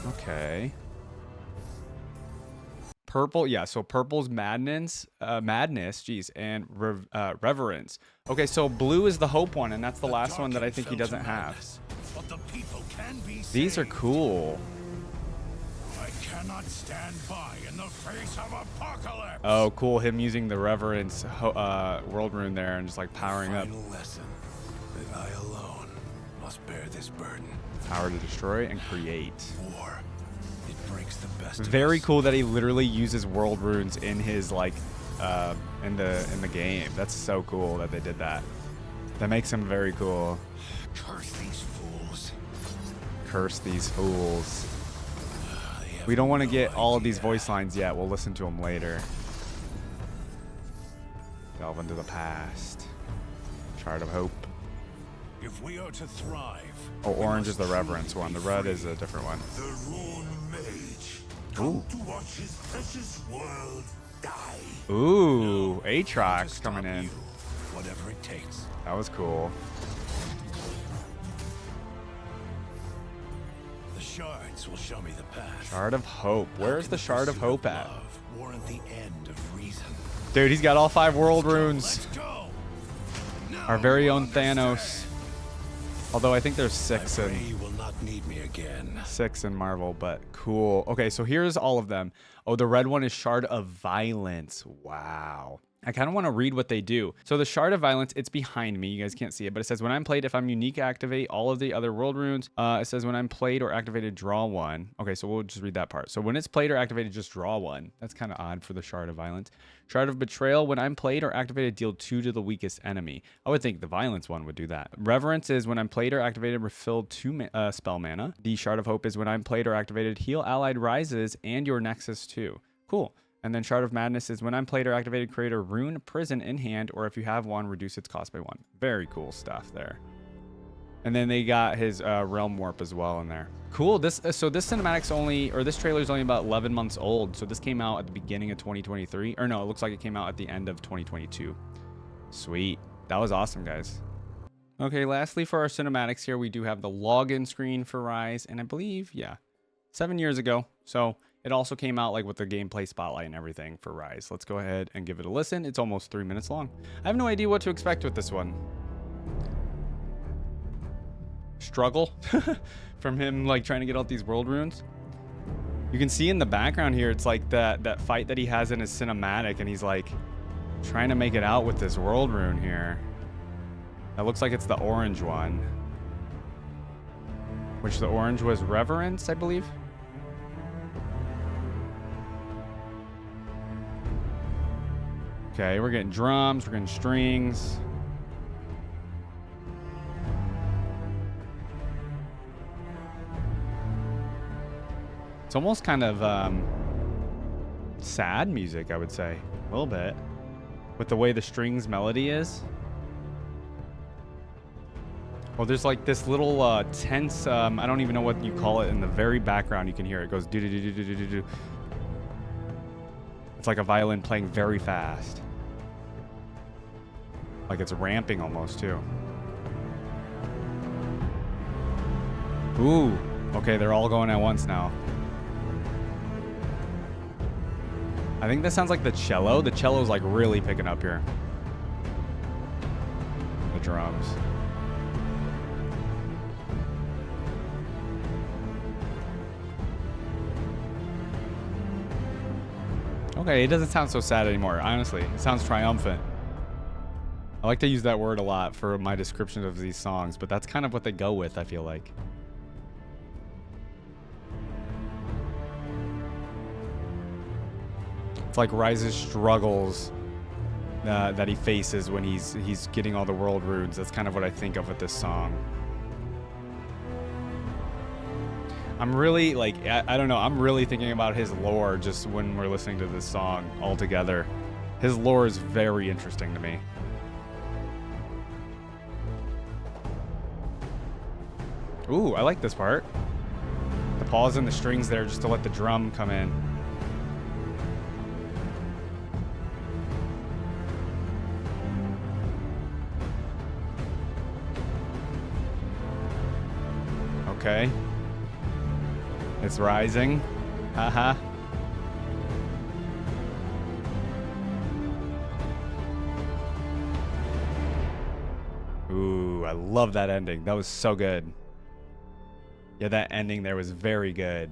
Okay. Purple, yeah, so purple's madness, geez, and reverence. Okay, so blue is the hope one, and that's the last one that I think he doesn't have. These are cool. I cannot stand by in the face of apocalypse. Oh, cool, him using the reverence world rune there and just like powering up. Lesson that I alone must bear this burden. Power to destroy and create. War. It breaks the best. Very cool that he literally uses world runes in his like in the game. That's so cool that they did that. That makes him very cool. Curse these fools. Curse these fools. We don't want to get all of these voice lines yet. We'll listen to them later. Delve into the past. Shard of Hope. If we are to thrive. Oh, orange is the reverence one. The red is a different one. The Rune Mage. Come to watch his precious world die. Ooh, Aatrox coming in. Whatever it takes. That was cool. The shards will show me the path. Shard of Hope. Where's the Shard of Hope at? Warrant the end of reason. Dude, he's got all 5 world runes. Let's go. Our very own Thanos. Although I think there's 6 in. You will not need me again. 6 in Marvel, but cool. Okay, so here's all of them. Oh, the red one is Shard of Violence. Wow. I kind of want to read what they do. So the Shard of Violence, it's behind me. You guys can't see it, but it says when I'm played, if I'm unique, activate all of the other world runes. It says when I'm played or activated, draw 1. Okay, so we'll just read that part. So when it's played or activated, just draw 1. That's kind of odd for the Shard of Violence. Shard of Betrayal, when I'm played or activated, deal 2 to the weakest enemy. I would think the Violence one would do that. Reverence is when I'm played or activated, refill 2 spell mana. The Shard of Hope is when I'm played or activated, heal allied rises and your Nexus too. Cool. And then Shard of Madness is when I'm played or activated, create a rune prison in hand, or if you have one, reduce its cost by 1. Very cool stuff there. And then they got his Realm Warp as well in there. Cool. So this cinematic's this trailer's only about 11 months old. So this came out at the beginning of 2023. Or no, it looks like it came out at the end of 2022. Sweet. That was awesome, guys. Okay, lastly for our cinematics here, we do have the login screen for Ryze. And I believe, yeah, 7 years ago. So it also came out like with the gameplay spotlight and everything for Ryze. Let's go ahead and give it a listen. It's almost 3 minutes long. I have no idea what to expect with this one. Struggle from him like trying to get out these world runes. You can see in the background here, it's like that fight that he has in his cinematic, and he's like trying to make it out with this world rune here. That looks like it's the orange one, which the orange was Reverence, I believe. Okay, we're getting drums, we're getting strings. It's almost kind of sad music, I would say, a little bit, with the way the strings melody is. Oh, there's like this little tense, I don't even know what you call it, in the very background you can hear it goes do do do do do do do. It's like a violin playing very fast. Like it's ramping almost too. Ooh, okay, they're all going at once now. I think that sounds like the cello. The cello's like really picking up here. drums. Okay, it doesn't sound so sad anymore, honestly. It sounds triumphant. I like to use that word a lot for my description of these songs, but that's kind of what they go with, I feel like. It's like Ryze's struggles that he faces when he's getting all the world runes. That's kind of what I think of with this song. I'm really, like, I don't know, I'm really thinking about his lore just when we're listening to this song altogether. His lore is very interesting to me. Ooh, I like this part. The pause in the strings there just to let the drum come in. Okay. It's rising. Haha. Ooh, I love that ending. That was so good. Yeah, that ending there was very good.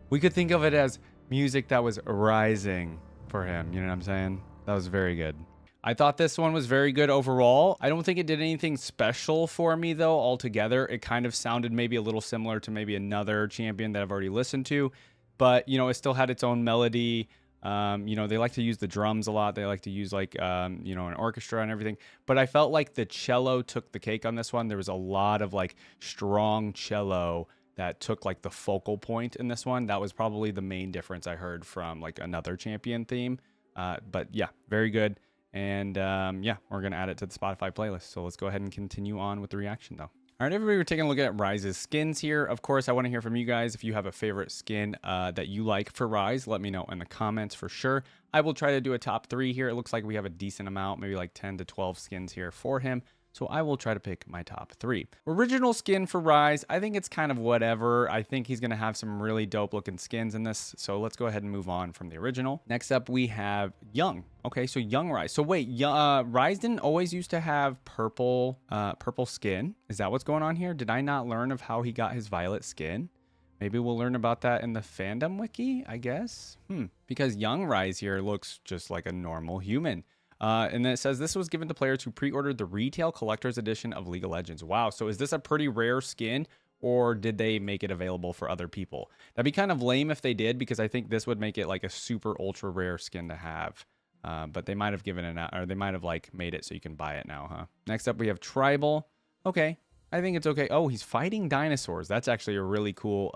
We could think of it as music that was rising for him. You know what I'm saying? That was very good. I thought this one was very good overall. I don't think it did anything special for me, though, altogether. It kind of sounded maybe a little similar to maybe another champion that I've already listened to. But, you know, it still had its own melody. You know, they like to use the drums a lot. They like to use, like, you know, an orchestra and everything. But I felt like the cello took the cake on this one. There was a lot of, like, strong cello that took, like, the focal point in this one. That was probably the main difference I heard from, like, another champion theme. But, yeah, very good. And yeah, we're going to add it to the Spotify playlist. So let's go ahead and continue on with the reaction, though. All right, everybody, we're taking a look at Ryze's skins here. Of course, I want to hear from you guys. If you have a favorite skin that you like for Ryze, let me know in the comments for sure. I will try to do a top 3 here. It looks like we have a decent amount, maybe like 10 to 12 skins here for him. So I will try to pick my top 3. Original skin for Ryze, I think it's kind of whatever. I think he's going to have some really dope looking skins in this. So let's go ahead and move on from the original. Next up, we have Young. Okay, so Young Ryze. So wait, Ryze didn't always used to have purple skin. Is that what's going on here? Did I not learn of how he got his violet skin? Maybe we'll learn about that in the fandom wiki, I guess. Because Young Ryze here looks just like a normal human. And then it says this was given to players who pre-ordered the retail collector's edition of League of Legends. Wow, so is this a pretty rare skin, or did they make it available for other people? That'd be kind of lame if they did, because I think this would make it like a super ultra rare skin to have. But they might have given it out, or they might have like made it so you can buy it now, huh? Next up, we have Tribal. Okay, I think it's okay. Oh, he's fighting dinosaurs. That's actually a really cool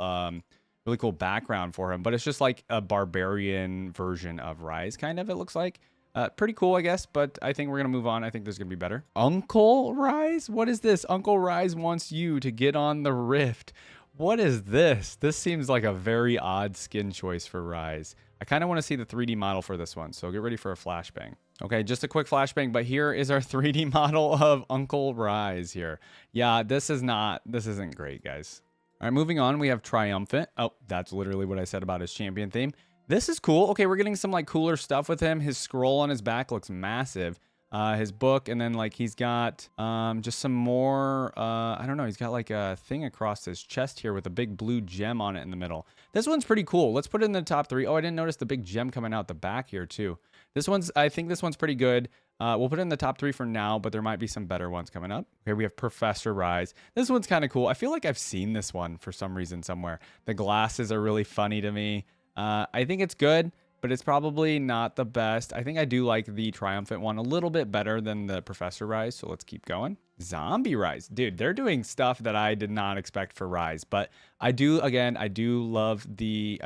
background for him. But it's just like a barbarian version of Ryze, kind of, it looks like. Pretty cool, I guess, but I think we're going to move on. I think there's going to be better. Uncle Ryze? What is this? Uncle Ryze wants you to get on the Rift. What is this? This seems like a very odd skin choice for Ryze. I kind of want to see the 3D model for this one, so get ready for a flashbang. Okay, just a quick flashbang, but here is our 3D model of Uncle Ryze here. Yeah, this isn't great, guys. All right, moving on, we have Triumphant. Oh, that's literally what I said about his champion theme. This is cool. Okay, we're getting some like cooler stuff with him. His scroll on his back looks massive. His book, and then like he's got just some more, I don't know, he's got like a thing across his chest here with a big blue gem on it in the middle. This one's pretty cool. Let's put it in the top 3. Oh, I didn't notice the big gem coming out the back here too. I think this one's pretty good. We'll put it in the top 3 for now, but there might be some better ones coming up. Okay, we have Professor Ryze. This one's kind of cool. I feel like I've seen this one for some reason somewhere. The glasses are really funny to me. I think it's good, but it's probably not the best. I think I do like the Triumphant one a little bit better than the Professor Ryze, so let's keep going. Zombie Ryze. Dude, they're doing stuff that I did not expect for Ryze, but I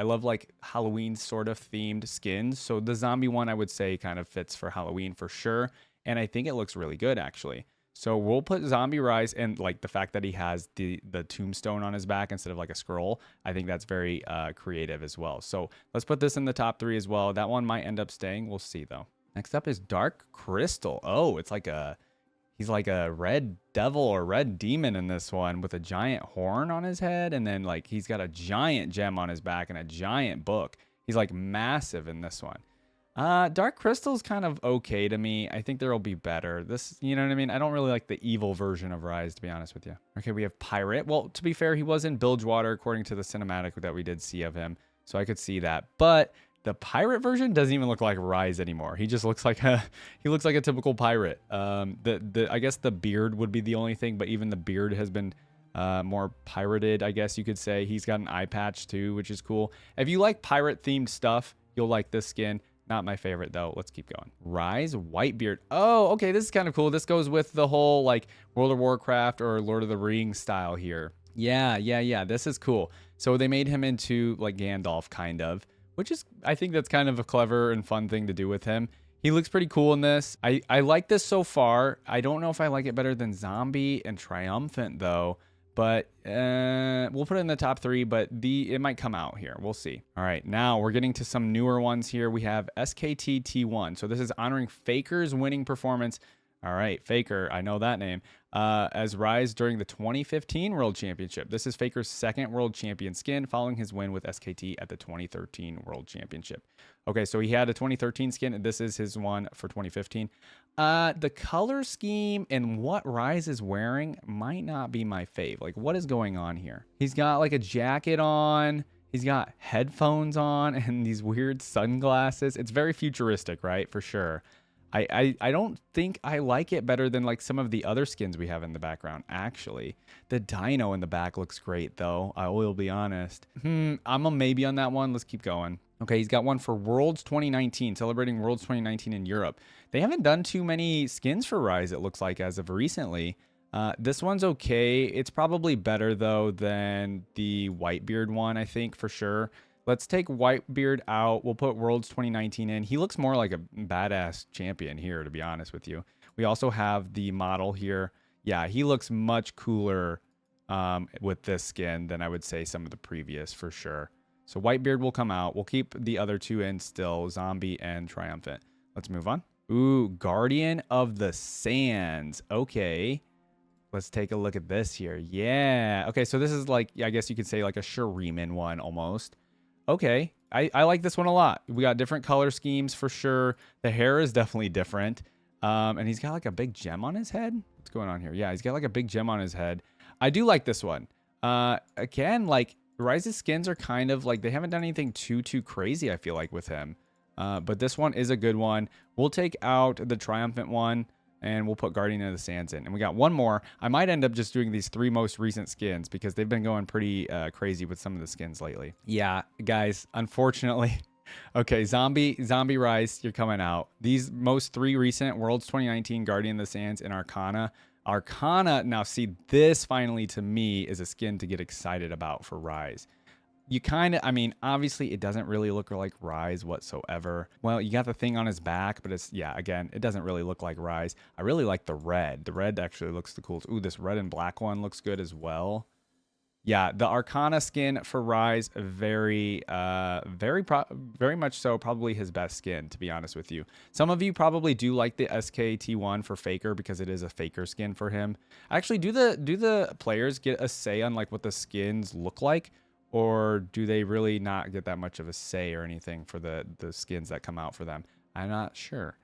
love like Halloween sort of themed skins, so the zombie one I would say kind of fits for Halloween for sure, and I think it looks really good actually. So we'll put Zombie Ryze, and like the fact that he has the tombstone on his back instead of like a scroll, I think that's very creative as well. So let's put this in the top 3 as well. That one might end up staying. We'll see though. Next up is Dark Crystal. Oh, it's like he's like a red devil or red demon in this one with a giant horn on his head. And then like he's got a giant gem on his back and a giant book. He's like massive in this one. Dark Crystal's kind of okay to me. I think there'll be better. This, you know what I mean? I don't really like the evil version of Ryze, to be honest with you. Okay, we have Pirate. Well, to be fair, he was in Bilgewater according to the cinematic that we did see of him. So I could see that. But the Pirate version doesn't even look like Ryze anymore. He just looks like a typical pirate. I guess the beard would be the only thing, but even the beard has been more pirated, I guess you could say. He's got an eye patch too, which is cool. If you like pirate themed stuff, you'll like this skin. Not my favorite though. Let's keep going. Ryze Whitebeard. Oh, okay. This is kind of cool. This goes with the whole like World of Warcraft or Lord of the Rings style here. Yeah. This is cool. So they made him into like Gandalf kind of, which is, I think that's kind of a clever and fun thing to do with him. He looks pretty cool in this. I like this so far. I don't know if I like it better than Zombie and Triumphant though. But we'll put it in the top 3, but it might come out here. We'll see. All right, now we're getting to some newer ones here. We have SKT T1. So this is honoring Faker's winning performance. All right, Faker, I know that name. As Ryze during the 2015 World Championship. This is Faker's second World Champion skin following his win with SKT at the 2013 World Championship. Okay, so he had a 2013 skin, and this is his one for 2015. The color scheme and what Ryze is wearing might not be my fave. Like, what is going on here? He's got like a jacket on. He's got headphones on and these weird sunglasses. It's very futuristic, right? For sure. I don't think I like it better than like some of the other skins we have in the background, actually. The dino in the back looks great, though. I will be honest. I'm a maybe on that one. Let's keep going. Okay, he's got one for Worlds 2019, celebrating Worlds 2019 in Europe. They haven't done too many skins for Ryze, it looks like, as of recently. This one's okay. It's probably better, though, than the Whitebeard one, I think, for sure. Let's take Whitebeard out. We'll put Worlds 2019 in. He looks more like a badass champion here, to be honest with you. We also have the model here. Yeah, he looks much cooler with this skin than I would say some of the previous, for sure. So Whitebeard will come out. We'll keep the other two in still, Zombie and Triumphant. Let's move on. Ooh, Guardian of the Sands. Okay. Let's take a look at this here. Yeah. Okay, so this is like, I guess you could say like a Shuriman one almost. Okay, I like this one a lot. We got different color schemes for sure. The hair is definitely different. And he's got like a big gem on his head. What's going on here? Yeah, he's got like a big gem on his head. I do like this one. Again, like Ryze's skins are kind of like, they haven't done anything too crazy, I feel like, with him. But this one is a good one. We'll take out the Triumphant one and we'll put Guardian of the Sands in. And we got one more. I might end up just doing these 3 most recent skins because they've been going pretty crazy with some of the skins lately. Yeah, guys, unfortunately. Okay, Zombie Ryze, you're coming out. These most 3 recent Worlds 2019, Guardian of the Sands, and Arcana. Now see, this finally to me is a skin to get excited about for Ryze. You kind of, I mean, obviously it doesn't really look like Ryze whatsoever. Well, you got the thing on his back, but it's, yeah, again, it doesn't really look like Ryze. I really like the red. The red actually looks the coolest. Ooh, this red and black one looks good as well. Yeah, the Arcana skin for Ryze, very much so, probably his best skin, to be honest with you. Some of you probably do like the SKT1 for Faker because it is a Faker skin for him. Actually, do the players get a say on like what the skins look like? Or do they really not get that much of a say or anything for the skins that come out for them? I'm not sure.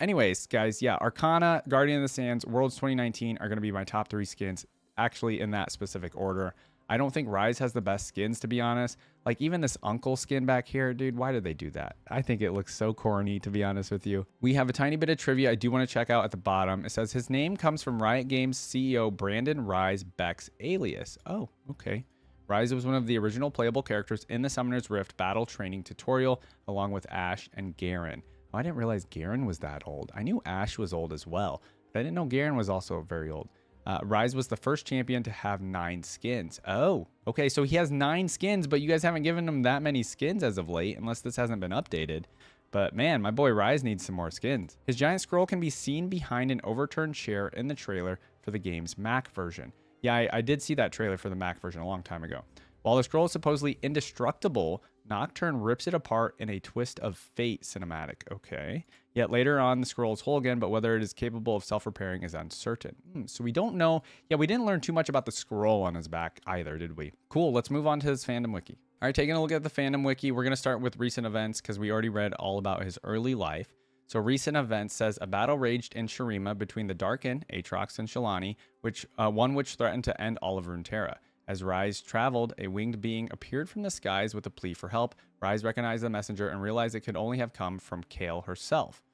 Anyways, guys, yeah, Arcana, Guardian of the Sands, Worlds 2019 are going to be my top 3 skins, actually in that specific order. I don't think Ryze has the best skins, to be honest. Like, even this Uncle skin back here, dude, why did they do that? I think it looks so corny, to be honest with you. We have a tiny bit of trivia I do want to check out at the bottom. It says his name comes from Riot Games CEO Brandon Ryze Beck's alias. Oh, okay. Ryze was one of the original playable characters in the Summoner's Rift battle training tutorial, along with Ashe and Garen. Oh, I didn't realize Garen was that old. I knew Ashe was old as well, but I didn't know Garen was also very old. Ryze was the first champion to have 9 skins. Oh, okay, so he has 9 skins, but you guys haven't given him that many skins as of late, unless this hasn't been updated. But man, my boy Ryze needs some more skins. His giant scroll can be seen behind an overturned chair in the trailer for the game's Mac version. Yeah, I did see that trailer for the Mac version a long time ago. While the scroll is supposedly indestructible, Nocturne rips it apart in a Twist of Fate cinematic. Okay. Yet later on, the scroll is whole again, but whether it is capable of self-repairing is uncertain. So we don't know. Yeah, we didn't learn too much about the scroll on his back either, did we? Cool, let's move on to his fandom wiki. All right, taking a look at the fandom wiki, we're going to start with recent events because we already read all about his early life. So recent events says a battle raged in Shurima between the Darkin, Aatrox, and Shalani, which threatened to end all of Runeterra. As Ryze traveled, a winged being appeared from the skies with a plea for help. Ryze recognized the messenger and realized it could only have come from Kayle herself.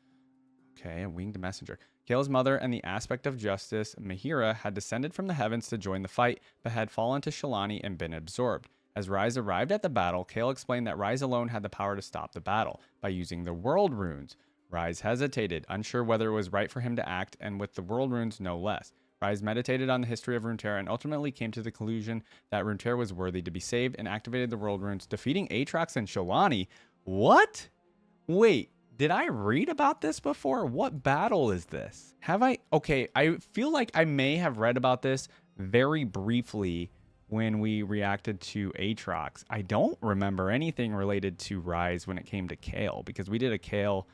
Okay, a winged messenger. Kayle's mother and the aspect of justice, Mihira, had descended from the heavens to join the fight, but had fallen to Shalani and been absorbed. As Ryze arrived at the battle, Kayle explained that Ryze alone had the power to stop the battle by using the world runes. Ryze hesitated, unsure whether it was right for him to act, and with the world runes no less. Ryze meditated on the history of Runeterra and ultimately came to the conclusion that Runeterra was worthy to be saved and activated the world runes, defeating Aatrox and Shalani. What? Wait, did I read about this before? What battle is this? Have I? Okay, I feel like I may have read about this very briefly when we reacted to Aatrox. I don't remember anything related to Ryze when it came to Kayle, because we did a Kayle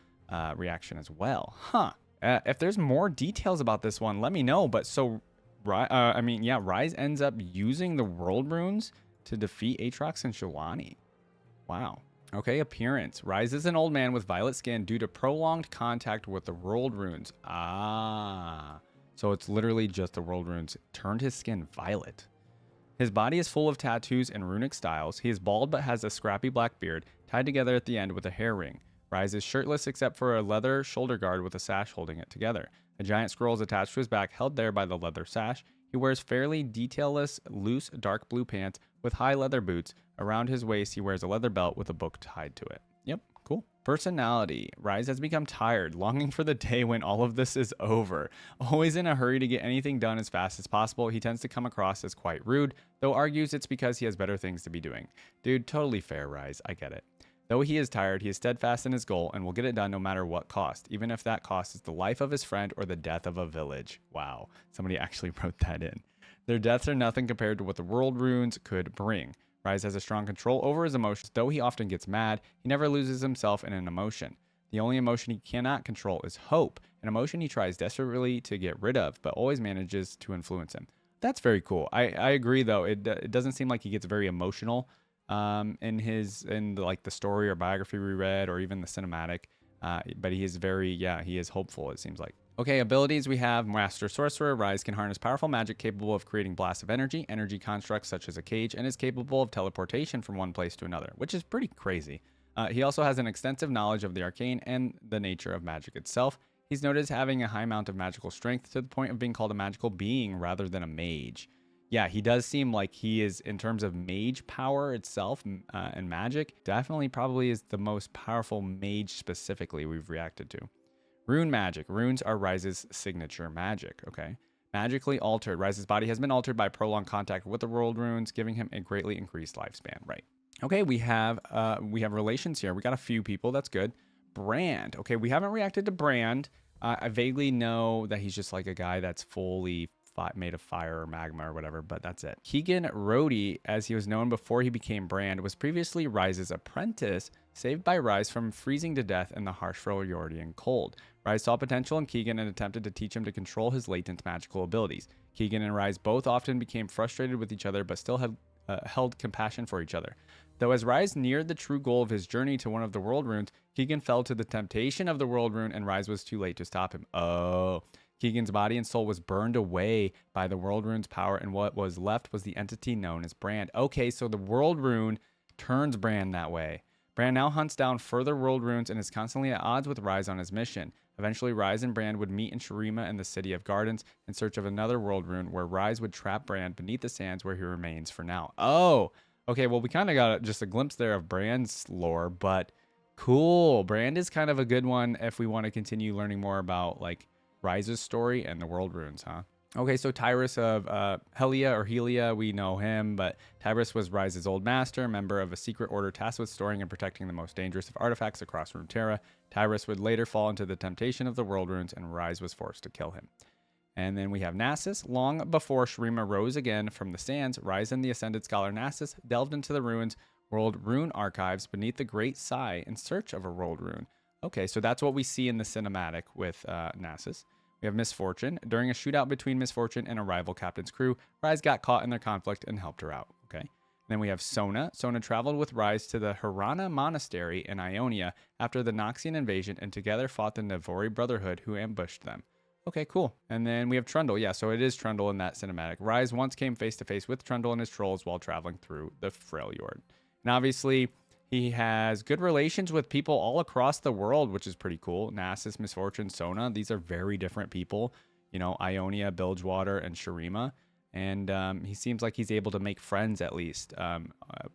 reaction as well. Huh. If there's more details about this one, let me know. But so, Ryze ends up using the world runes to defeat Aatrox and Shalani. Wow. Okay, appearance. Ryze is an old man with violet skin due to prolonged contact with the world runes. Ah. So it's literally just the world runes turned his skin violet. His body is full of tattoos and runic styles. He is bald but has a scrappy black beard, tied together at the end with a hair ring. Ryze is shirtless except for a leather shoulder guard with a sash holding it together. A giant scroll is attached to his back, held there by the leather sash. He wears fairly detailless, loose, dark blue pants with high leather boots. Around his waist, he wears a leather belt with a book tied to it. Yep, cool. Personality. Ryze has become tired, longing for the day when all of this is over. Always in a hurry to get anything done as fast as possible, he tends to come across as quite rude, though argues it's because he has better things to be doing. Dude, totally fair, Ryze. I get it. Though he is tired, he is steadfast in his goal and will get it done no matter what cost, even if that cost is the life of his friend or the death of a village. Wow, somebody actually wrote that in. Their deaths are nothing compared to what the world runes could bring. Ryze has a strong control over his emotions. Though he often gets mad, he never loses himself in an emotion. The only emotion he cannot control is hope, an emotion he tries desperately to get rid of, but always manages to influence him. That's very cool. I agree, though. It doesn't seem like he gets very emotional in like the story or biography we read, or even the cinematic. But he is he is hopeful, it seems like. Okay, abilities we have. Master Sorcerer. Ryze can harness powerful magic capable of creating blasts of energy constructs such as a cage, and is capable of teleportation from one place to another, which is pretty crazy. He also has an extensive knowledge of the arcane and the nature of magic itself. He's noted as having a high amount of magical strength to the point of being called a magical being rather than a mage. Yeah, he does seem like he is, in terms of mage power itself and magic, definitely probably is the most powerful mage specifically we've reacted to. Rune magic. Runes are Ryze's signature magic, okay? Magically altered. Ryze's body has been altered by prolonged contact with the world runes, giving him a greatly increased lifespan, right? Okay, we have relations here. We got a few people, that's good. Brand. Okay, we haven't reacted to Brand. I vaguely know that he's just like a guy that's fully made of fire or magma or whatever, but that's it. Keegan Rhodey, as he was known before he became Brand, was previously Ryze's apprentice, saved by Ryze from freezing to death in the harsh Freljordian cold. Ryze saw potential in Keegan and attempted to teach him to control his latent magical abilities. Keegan and Ryze both often became frustrated with each other, but still held compassion for each other. Though as Ryze neared the true goal of his journey to one of the world runes, Keegan fell to the temptation of the world rune, and Ryze was too late to stop him. Oh. Keegan's body and soul was burned away by the world rune's power, and what was left was the entity known as Brand. Okay, so the world rune turns Brand that way. Brand now hunts down further world runes and is constantly at odds with Ryze on his mission. Eventually, Ryze and Brand would meet in Shurima in the City of Gardens in search of another world rune, where Ryze would trap Brand beneath the sands where he remains for now. Oh, okay, well, we kind of got just a glimpse there of Brand's lore, but cool. Brand is kind of a good one if we want to continue learning more about, like, Ryze's story and the world runes, huh? Okay, so Tyrus of Helia, we know him, but Tyrus was Ryze's old master, member of a secret order tasked with storing and protecting the most dangerous of artifacts across Runeterra. Tyrus would later fall into the temptation of the world runes, and Ryze was forced to kill him. And then we have Nasus. Long before Shurima rose again from the sands, Ryze and the ascended scholar Nasus delved into the ruins world rune archives beneath the Great Sigh in search of a world rune. Okay, so that's what we see in the cinematic with Nasus. We have Misfortune. During a shootout between Misfortune and a rival captain's crew, Ryze got caught in their conflict and helped her out. Okay. Then we have Sona. Sona traveled with Ryze to the Hirana Monastery in Ionia after the Noxian invasion and together fought the Navori Brotherhood who ambushed them. Okay, cool. And then we have Trundle. Yeah, so it is Trundle in that cinematic. Ryze once came face to face with Trundle and his trolls while traveling through the Freljord. And obviously, he has good relations with people all across the world, which is pretty cool. Nasus, Misfortune, Sona. These are very different people. You know, Ionia, Bilgewater, and Shurima. And he seems like he's able to make friends, at least,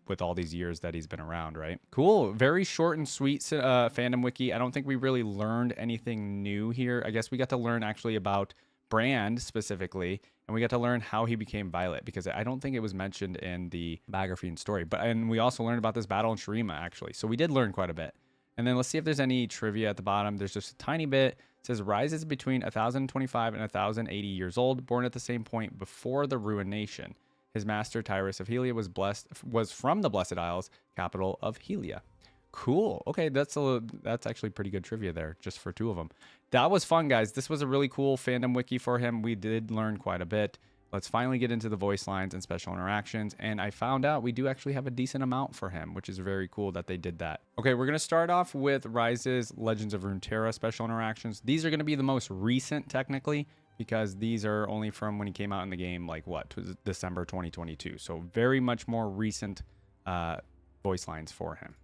with all these years that he's been around, right? Cool. Very short and sweet fandom wiki. I don't think we really learned anything new here. I guess we got to learn actually about Brand specifically, and we got to learn how he became Violet, because I don't think it was mentioned in the biography and story. And we also learned about this battle in Shurima, actually. So we did learn quite a bit. And then let's see if there's any trivia at the bottom. There's just a tiny bit. It says Ryze is between 1,025 and 1,080 years old, born at the same point before the Ruination. His master, Tyrus of Helia, was from the Blessed Isles, capital of Helia. Cool. Okay, that's actually pretty good trivia there, just for two of them. That was fun, guys. This was a really cool fandom wiki for him. We did learn quite a bit. Let's finally get into the voice lines and special interactions. And I found out we do actually have a decent amount for him, which is very cool that they did that. Okay, we're going to start off with Ryze's Legends of Runeterra special interactions. These are going to be the most recent, technically, because these are only from when he came out in the game, like what, December 2022. So very much more recent voice lines for him.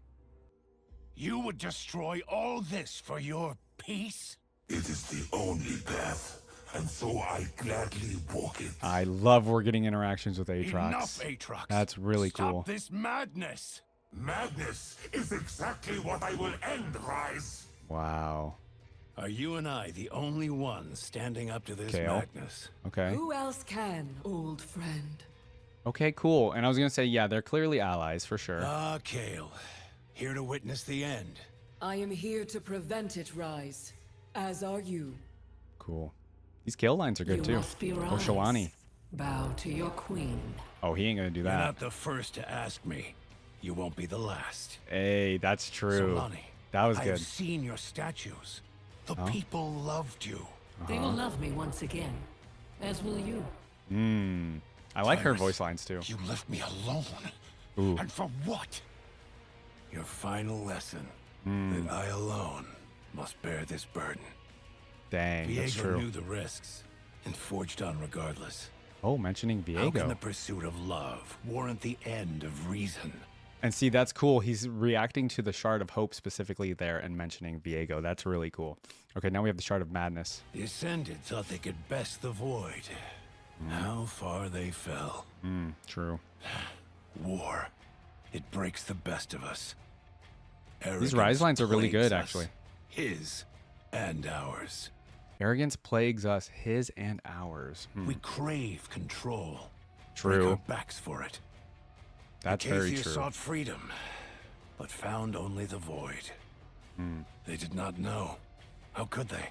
You would destroy all this for your peace? It is the only path. And so I gladly walk it. I love we're getting interactions with Aatrox. Enough, Aatrox. That's really cool. Stop this madness. Madness is exactly what I will end, Ryze. Wow. Are you and I the only ones standing up to this Kale. madness? Okay. Who else can, old friend? Okay, cool. And I was going to say, yeah, they're clearly allies for sure. Ah, Kale. Here to witness the end. I am here to prevent it, Ryze. As are you. Cool. These kill lines are good You too. must be Or Ryze. Shalani. Bow to your queen. Oh, he ain't going to do You're that. not the first to ask me. You won't be the last. Hey, that's true. Solani, That was I good. have seen your statues. The people loved you. They will love me once again. As will you. I like her Tyrus, voice lines too. You left me alone. Ooh. And for what? Your final lesson. That I alone must bear this burden. Dang, that's Viego true. knew the risks and forged on regardless. Oh, mentioning How can the Viego. pursuit of love warrant the end of reason? And see, that's cool. He's reacting to the Shard of Hope specifically there and mentioning Viego. That's really cool. Okay, now we have the Shard of Madness. The Ascended thought they could best the Void. How far they fell. True. War. It breaks the best of us. These Ryze lines are really plagues good, us, actually. His and ours. Arrogance plagues us, his and ours. We crave control. Break True. our backs for it. That's very Acacia true. sought freedom, but found only the void. They did not know. How could they?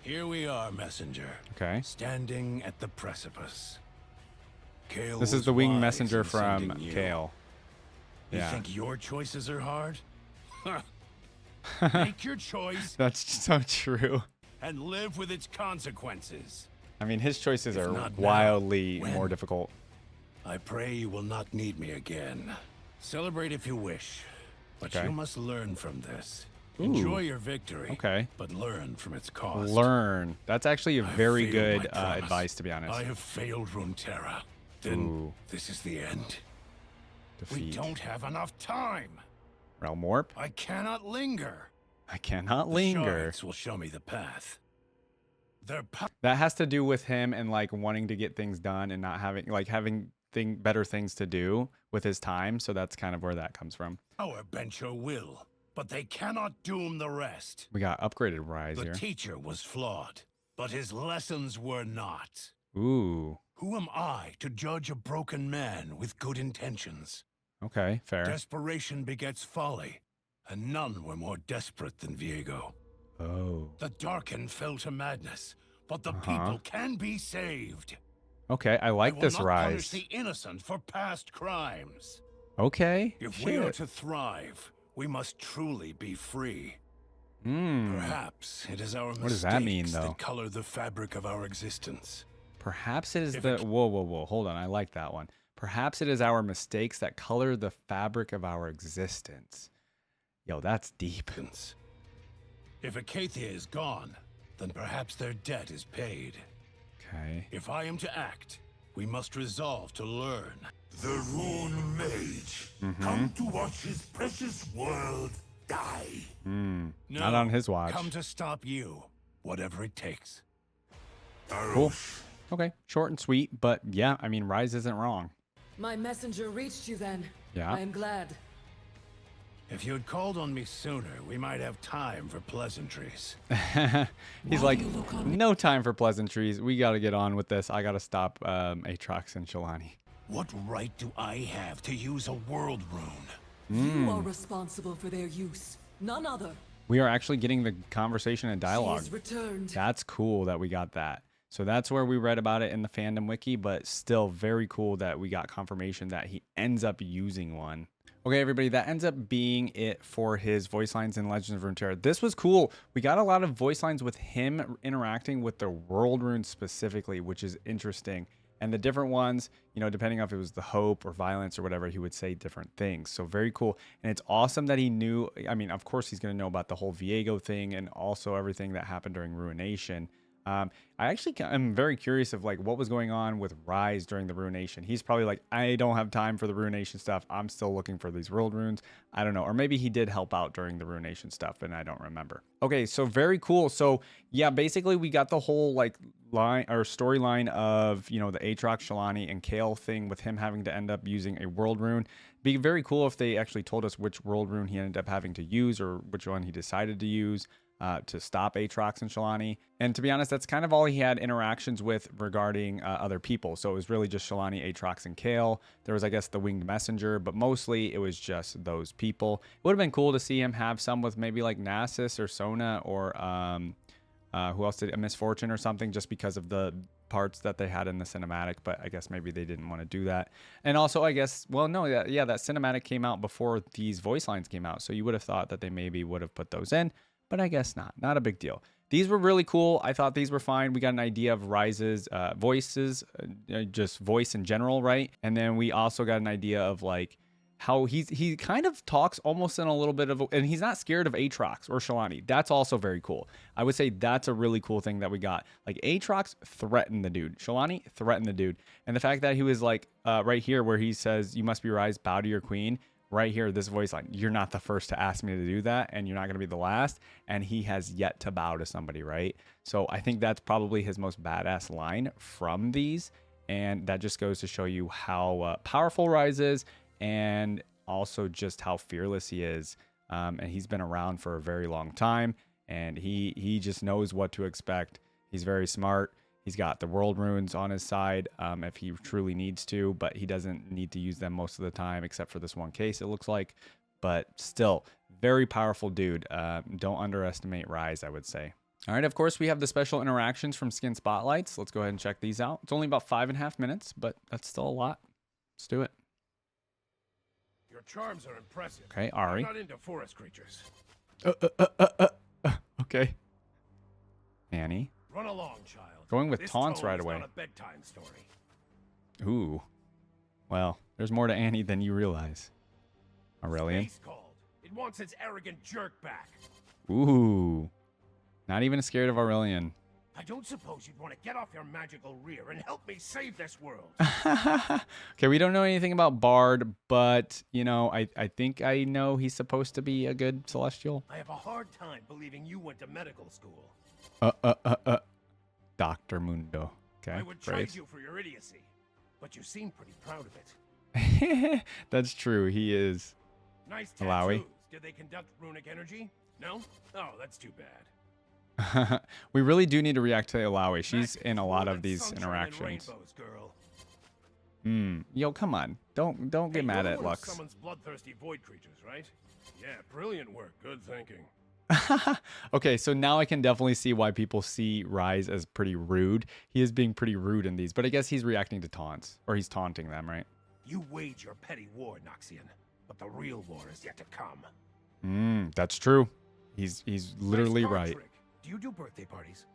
Here we are, messenger. Okay. Standing at the precipice. Kale This is was the winged wise messenger in from sending you. Kale. You Yeah. think your choices are hard? Make your choice That's so true. and live with its consequences. I mean, his choices If are not now, wildly when? more difficult. I pray you will not need me again. Celebrate if you wish, but Okay. you must learn from this. Enjoy your victory, Okay. but learn from its cost. Learn. That's actually a very failed good my promise. advice, to be honest. I have failed Runeterra. Then Ooh. this is the end. We Defeat. don't have enough time. Realm Warp. I cannot linger. I cannot The linger. shards will show me the path. Their That has to do with him and like wanting to get things done and not having better things to do with his time. So that's kind of where that comes from. power bent your will, but they cannot doom the rest. We got upgraded Ryze The here. teacher was flawed, but his lessons were not. Ooh. Who am I to judge a broken man with good intentions? Okay, fair. Desperation begets folly, and none were more desperate than Viego. Oh. The Darken fell to madness, but the people can be saved. Okay, I like I will this not punish Ryze. the innocent for past crimes. Okay. If we are Shit. to thrive, we must truly be free. Hmm. Perhaps it is our mistakes does that mean, though? that color the fabric of our existence. Perhaps it is If the it- whoa. Hold on. I like that one. Perhaps it is our mistakes that color the fabric of our existence. Yo, that's deep. If Acacia is gone, then perhaps their debt is paid. Okay. If I am to act, we must resolve to learn. The Rune Mage, come to watch his precious world die. No, Not on his watch. Come to stop you, whatever it takes. Cool. Okay, short and sweet, but yeah, I mean, Ryze isn't wrong. My messenger reached you then. Yeah. I am glad. If you had called on me sooner, we might have time for pleasantries. He's like, no time for pleasantries. We got to get on with this. I got to stop Aatrox and Shalani. What right do I have to use a world rune? You are responsible for their use, none other. We are actually getting the conversation and dialogue. She has returned. That's cool that we got that. So that's where we read about it in the fandom wiki, but still very cool that we got confirmation that he ends up using one. Okay, everybody, that ends up being it for his voice lines in Legends of Runeterra. This was cool. We got a lot of voice lines with him interacting with the world runes specifically, which is interesting. And the different ones, you know, depending on if it was the hope or violence or whatever, he would say different things. So very cool. And it's awesome that he knew. I mean, of course, he's going to know about the whole Viego thing and also everything that happened during Ruination. I actually am very curious of like what was going on with Ryze during the Ruination. He's probably like, I don't have time for the Ruination stuff. I'm still looking for these world runes. I don't know. Or maybe he did help out during the Ruination stuff and I don't remember. Okay, so very cool. So yeah, basically we got the whole like line or storyline of, you know, the Aatrox, Shalani, and Kayle thing with him having to end up using a world rune. Be very cool if they actually told us which world rune he ended up having to use or which one he decided to use. To stop Aatrox and Shalani. And to be honest, that's kind of all he had interactions with regarding other people. So it was really just Shalani, Aatrox, and Kayle. There was, I guess, the Winged Messenger, but mostly it was just those people. It would have been cool to see him have some with maybe like Nasus or Sona or who else did Misfortune or something, just because of the parts that they had in the cinematic, but I guess maybe they didn't want to do that. And also, I guess, well, no, that cinematic came out before these voice lines came out. So you would have thought that they maybe would have put those in. But I guess not a big deal. These were really cool. I thought these were fine. We got an idea of Ryze's voices, just voice in general, right? And then we also got an idea of like how he kind of talks almost in a little bit of, and he's not scared of Aatrox or Shalani. That's also very cool. I would say that's a really cool thing that we got. Like Aatrox threatened the dude. Shalani threatened the dude. And the fact that he was like right here where he says, "You must be Ryze, bow to your queen." Right here, this voice line, you're not the first to ask me to do that, and you're not going to be the last. And he has yet to bow to somebody, right? So I think that's probably his most badass line from these. And that just goes to show you how powerful Ryze is and also just how fearless he is. And he's been around for a very long time, and he just knows what to expect. He's very smart. He's got the world runes on his side if he truly needs to, but he doesn't need to use them most of the time, except for this one case, it looks like. But still, very powerful dude. Don't underestimate Ryze, I would say. All right, of course, we have the special interactions from Skin Spotlights. Let's go ahead and check these out. It's only about 5.5 minutes, but that's still a lot. Let's do it. Your charms are impressive. Okay, Ari. I'm not into forest creatures. Okay. Annie. Run along, child. Going with This taunts tome right is away. not a bedtime story. Ooh. Well, there's more to Annie than you realize. Aurelion. Space called. It wants its arrogant jerk back. Ooh. Not even scared of Aurelion. I don't suppose you'd want to get off your magical rear and help me save this world. Okay, we don't know anything about Bard, but, you know, I think I know he's supposed to be a good Celestial. I have a hard time believing you went to medical school. Dr. Mundo. Okay, I would great. chide you for your idiocy, but you seem pretty proud of it. That's true, he is. Nice Malawi. tattoos. Did they conduct runic energy? No? Oh, that's too bad. We really do need to react to Ilawi. She's Back in a lot for of that these sunshine and interactions. rainbows, girl. Yo, come on. Don't get Hey, mad you're at one of Lux. Summons bloodthirsty void creatures, right? Yeah, brilliant work. Good thinking. Okay, so now I can definitely see why people see Ryze as pretty rude. He is being pretty rude in these, but I guess he's reacting to taunts, or he's taunting them, right? You wage your petty war, Noxian, but the real war is yet to come. That's true. He's literally Nice card right. trick. Do you do birthday parties?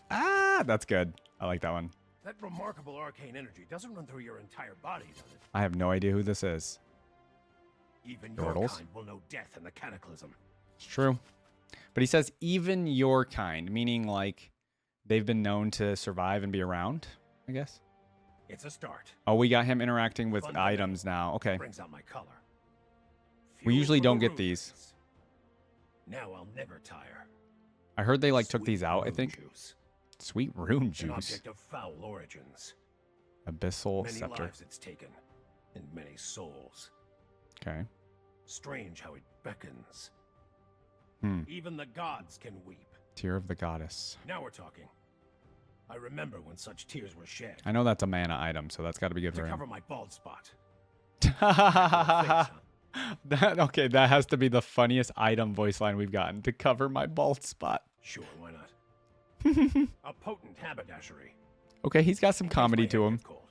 Ah, that's good. I like that one. That remarkable arcane energy doesn't run through your entire body, does it? I have no idea who this is. Even your Yordles? kind will know death and the cataclysm. It's true. But he says even your kind, meaning like they've been known to survive and be around, I guess. It's a start. Oh, we got him interacting with Fun items now. Okay. Brings out my color. We Fuel usually for don't the get these. runes. Now I'll never tire. I heard they like took Sweet these out, I rune think. juice. Sweet rune An juice. object of foul origins. Abyssal Many scepter. lives it's taken, and many souls. Okay. Strange how it beckons. Hmm. Even the gods can weep. Tear of the goddess. Now we're talking. I remember when such tears were shed. I know that's a mana item, so that's got to be good To for him. cover my bald spot. Okay, that has to be the funniest item voice line we've gotten. To cover my bald spot. Sure, why not? A potent haberdashery. Okay, he's got some In case comedy my to head him. gets cold.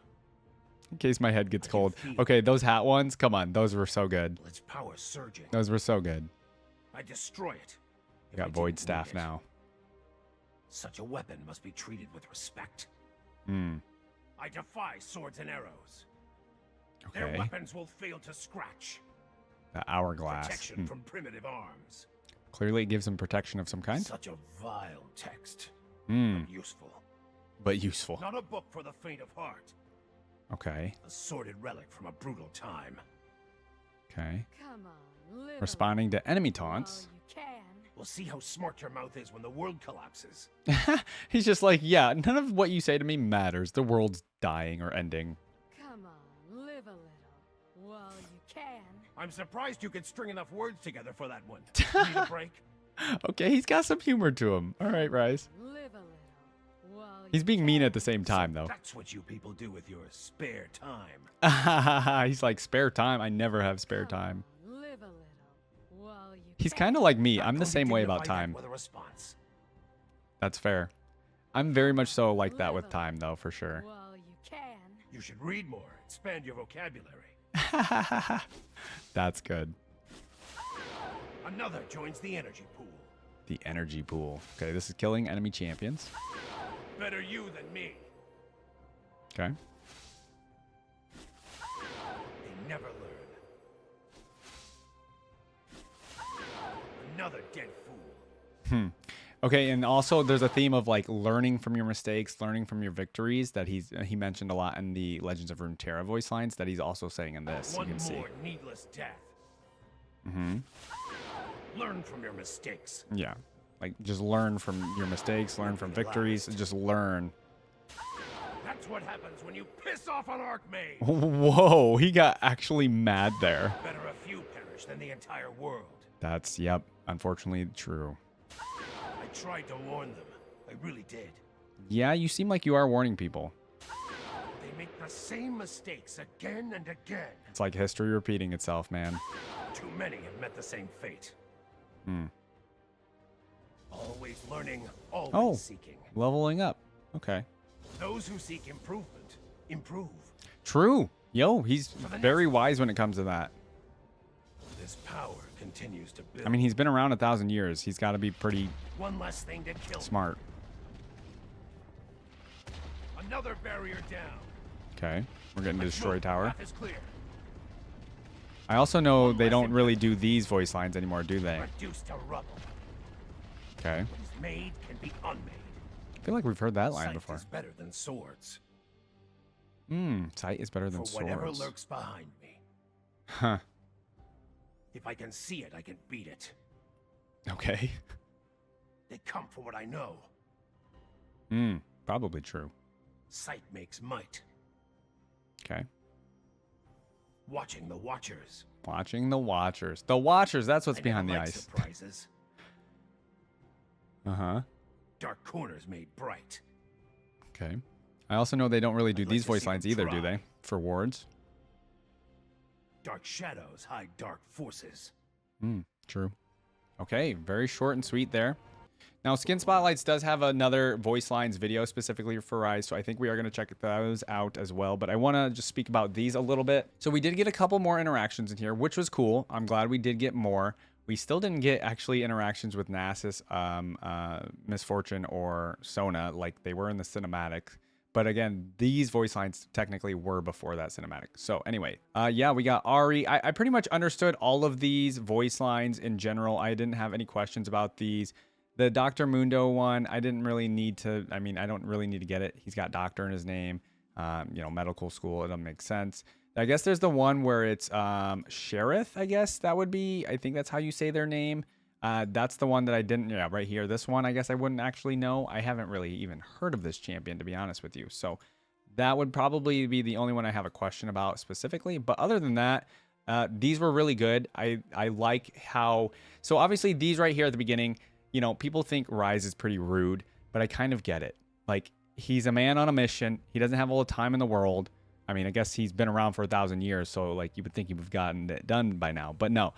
In case my head gets I can cold. feel Okay, it. those hat ones, come on. Those were so good. Its power surging. Those were so good. I destroy it. We got void staff now. Such a weapon must be treated with respect. Hmm. I defy swords and arrows. Their Okay. weapons will fail to scratch. The hourglass. Protection Hmm. from primitive arms. Clearly it gives him protection of some kind. Such a vile text. Hmm. But useful. But useful. Not a book for the faint of heart. Okay. A sordid relic from a brutal time. Okay. Come on, live Responding to enemy while taunts. you can. We'll see how smart your mouth is when the world collapses. He's just like, yeah, none of what you say to me matters. The world's dying or ending. Come on, live a little while you can. I'm surprised you could string enough words together for that one. Need a break? Okay, he's got some humor to him. All right, Ryze. Live a little while He's you being mean can. at the same time, though. That's what you people do with your spare time. He's like, spare time? I never have spare time. Come on, live a little while you He's can. kind of like me. Not I'm the going to same way dignify about that time. With a response. That's fair. I'm very much so like that with time, though, for sure. While you can. You should read more. Expand your vocabulary. That's good. Another joins the energy pool. The energy pool. Okay, this is killing enemy champions. Better you than me. Okay. They never learn. Another dead fool. Okay, and also there's a theme of like learning from your mistakes, learning from your victories that he mentioned a lot in the Legends of Runeterra voice lines that he's also saying in this. One you can see. more needless death. Mm-hmm. Learn from your mistakes. Yeah. Like just learn from your mistakes, learn from victories, and just learn. That's what happens when you piss off an Archmage. Whoa, he got actually mad there. Better a few perish than the entire world. That's, yep, unfortunately true. I tried to warn them. I really did. Yeah, you seem like you are warning people. They make the same mistakes again and again. It's like history repeating itself, man. Too many have met the same fate. Hmm. Always learning, always Oh. seeking. Leveling up. Okay. Those who seek improvement, improve. True. Yo, he's very wise when it comes to that. This power continues to build. I mean, he's been around 1,000 years. He's got to be pretty One less thing to kill. smart. Another barrier down. Okay. We're getting to Let's Destroy move. Tower. Path is clear. I also know they don't really do these voice lines anymore, do they? Reduced to rubble. Okay. What is made can be unmade. I feel like we've heard that line Sight before. is better than swords. Sight is better than For whatever swords. lurks behind me. Huh. If I can see it, I can beat it. Okay. They come for what I know. Probably true. Sight makes might. Okay. Watching the Watchers. Watching the Watchers. The Watchers, that's what's I behind the never liked ice. Surprises. Uh-huh. Dark corners made bright. Okay. I also know they don't really do I'd like these to voice see lines them either, do try. they? For wards? Dark shadows hide dark forces. True. Okay, very short and sweet there. Now, Skin Spotlights does have another voice lines video specifically for Ryze, so I think we are going to check those out as well. But I want to just speak about these a little bit. So we did get a couple more interactions in here, which was cool. I'm glad we did get more. We still didn't get actually interactions with Nasus, Misfortune, or Sona like they were in the cinematic. But again, these voice lines technically were before that cinematic. So anyway, yeah, we got Ari. I pretty much understood all of these voice lines in general. I didn't have any questions about these. The Dr. Mundo one, I didn't really need to, I mean, I don't really need to get it. He's got doctor in his name, you know, medical school. It doesn't make sense. I guess there's the one where it's Sheriff, I guess that would be. I think that's how you say their name. That's the one that I didn't, yeah, right here. This one, I guess I wouldn't actually know. I haven't really even heard of this champion, to be honest with you. So that would probably be the only one I have a question about specifically. But other than that, these were really good. I like how, so obviously these right here at the beginning, you know, people think Ryze is pretty rude, but I kind of get it. Like, he's a man on a mission. He doesn't have all the time in the world. I mean, I guess he's been around for 1,000 years. So like you would think he would have gotten it done by now, but no.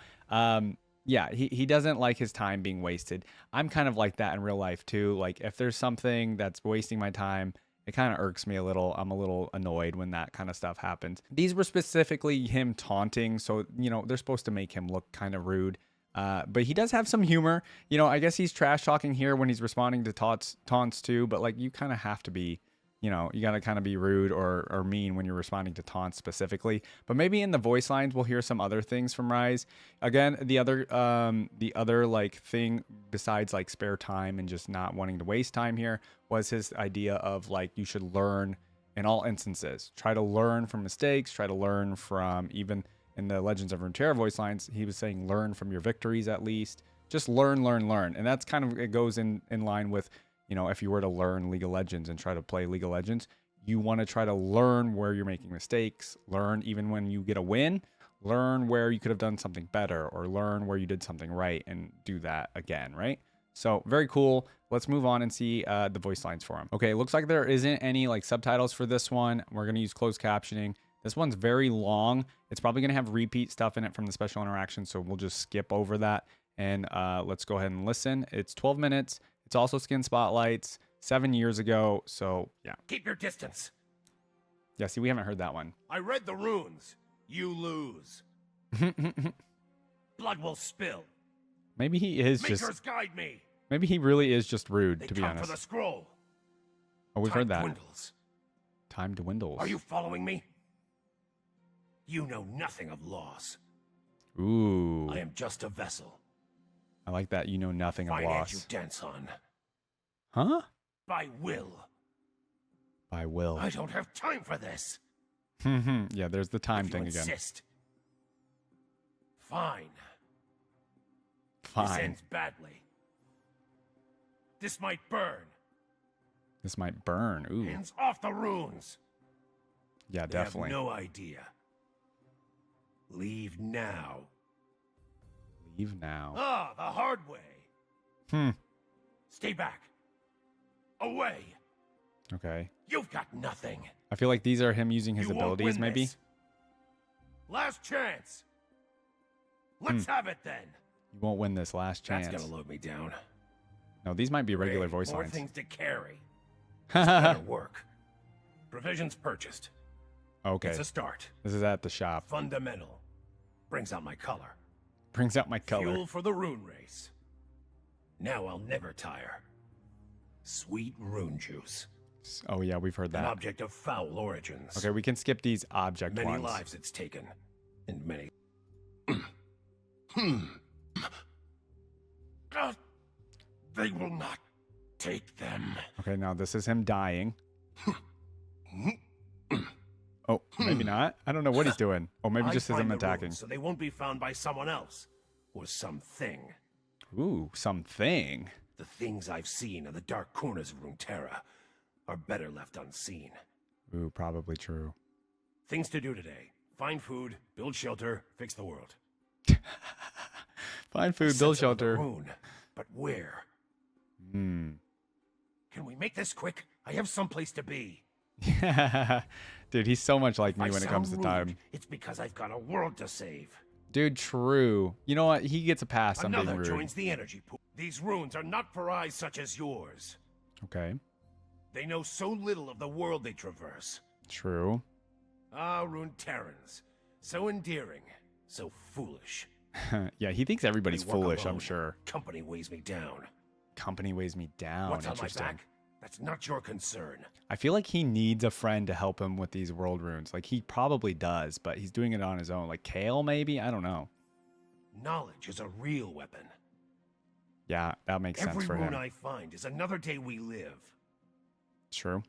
Yeah, he doesn't like his time being wasted. I'm kind of like that in real life too. Like, if there's something that's wasting my time, it kind of irks me a little. I'm a little annoyed when that kind of stuff happens. These were specifically him taunting. So, you know, they're supposed to make him look kind of rude. But he does have some humor. You know, I guess he's trash talking here when he's responding to taunts too. But like, you kind of have to be, you know, you got to kind of be rude or mean when you're responding to taunts specifically. But maybe in the voice lines, we'll hear some other things from Ryze. Again, the other like thing besides like spare time and just not wanting to waste time here was his idea of like, you should learn in all instances. Try to learn from mistakes. Try to learn from, even in the Legends of Runeterra voice lines, he was saying learn from your victories at least. Just learn. And that's kind of, it goes in line with, you know, if you were to learn League of Legends and try to play League of Legends, you want to try to learn where you're making mistakes, learn even when you get a win, learn where you could have done something better, or learn where you did something right and do that again, right? So very cool. Let's move on and see the voice lines for him. Okay, it looks like there isn't any like subtitles for this one. We're going to use closed captioning. This one's very long. It's probably going to have repeat stuff in it from the special interaction, so we'll just skip over that. And let's go ahead and listen. It's 12 minutes. It's also skin spotlights 7 years ago. So yeah. Keep your distance. Yeah, see, we haven't heard that one. I read the runes. You lose. Blood will spill. Maybe he is Makers just. guide me. Maybe he really is just rude, They to be come honest. for the scroll. Oh, we've heard that. Dwindles. Time dwindles. Are you following me? You know nothing of loss. Ooh. I am just a vessel. I like that. You know nothing of Finance you loss. dance on. Huh? By will. By will. I don't have time for this. Yeah, there's the time If you thing again. insist. Fine. This Fine. ends badly. This might burn. This might burn. Ooh. Hands off the runes. Yeah, They definitely. have no idea. Leave now. Leave now. Ah, the hard way. Stay back. Away. Okay. You've got nothing. I feel like these are him using his You won't abilities, win maybe. this. Last chance. Let's have it then. You won't win this last chance. That's gonna load me down. No, these might be regular Great, voice more lines. things to carry. Better work. Provisions purchased. Okay. It's a start. This is at the shop. Fundamental. Brings out my color. Brings out my color. Fuel for the rune race. Now I'll never tire. Sweet rune juice. Oh yeah, we've heard An that. object of foul origins. Okay, we can skip these object Many ones. lives it's taken. And many... They will not take them. Okay, now this is him dying. Oh, maybe not. I don't know what he's doing. Oh, maybe I just as find him the attacking. runes so they won't be found by someone else. Or something. Ooh, something. The things I've seen in the dark corners of Runeterra are better left unseen. Ooh, probably true. Things to do today. Find food, build shelter, fix the world. Find food, Sense build of the shelter. rune, but where? Can we make this quick? I have someplace to be. Dude, he's so much like If me I when it sound comes to rude, time. It's because I've got a world to save. Dude, true. You know what? He gets a pass on being Another rude. joins the energy pool. These runes are not for eyes such as yours. Okay, They know so little of the world they traverse. true. Ah, Runeterrans. So endearing. So foolish. Yeah, he thinks everybody's We work foolish, I'm alone. sure. Company weighs me down. Company weighs me down. What's on my Interesting. back? That's not your concern. I feel like he needs a friend to help him with these world runes. Like, he probably does, but he's doing it on his own. Like, Kale, maybe? I don't know. Knowledge is a real weapon. Yeah, that makes sense for him. Every rune I find is another day we live. True.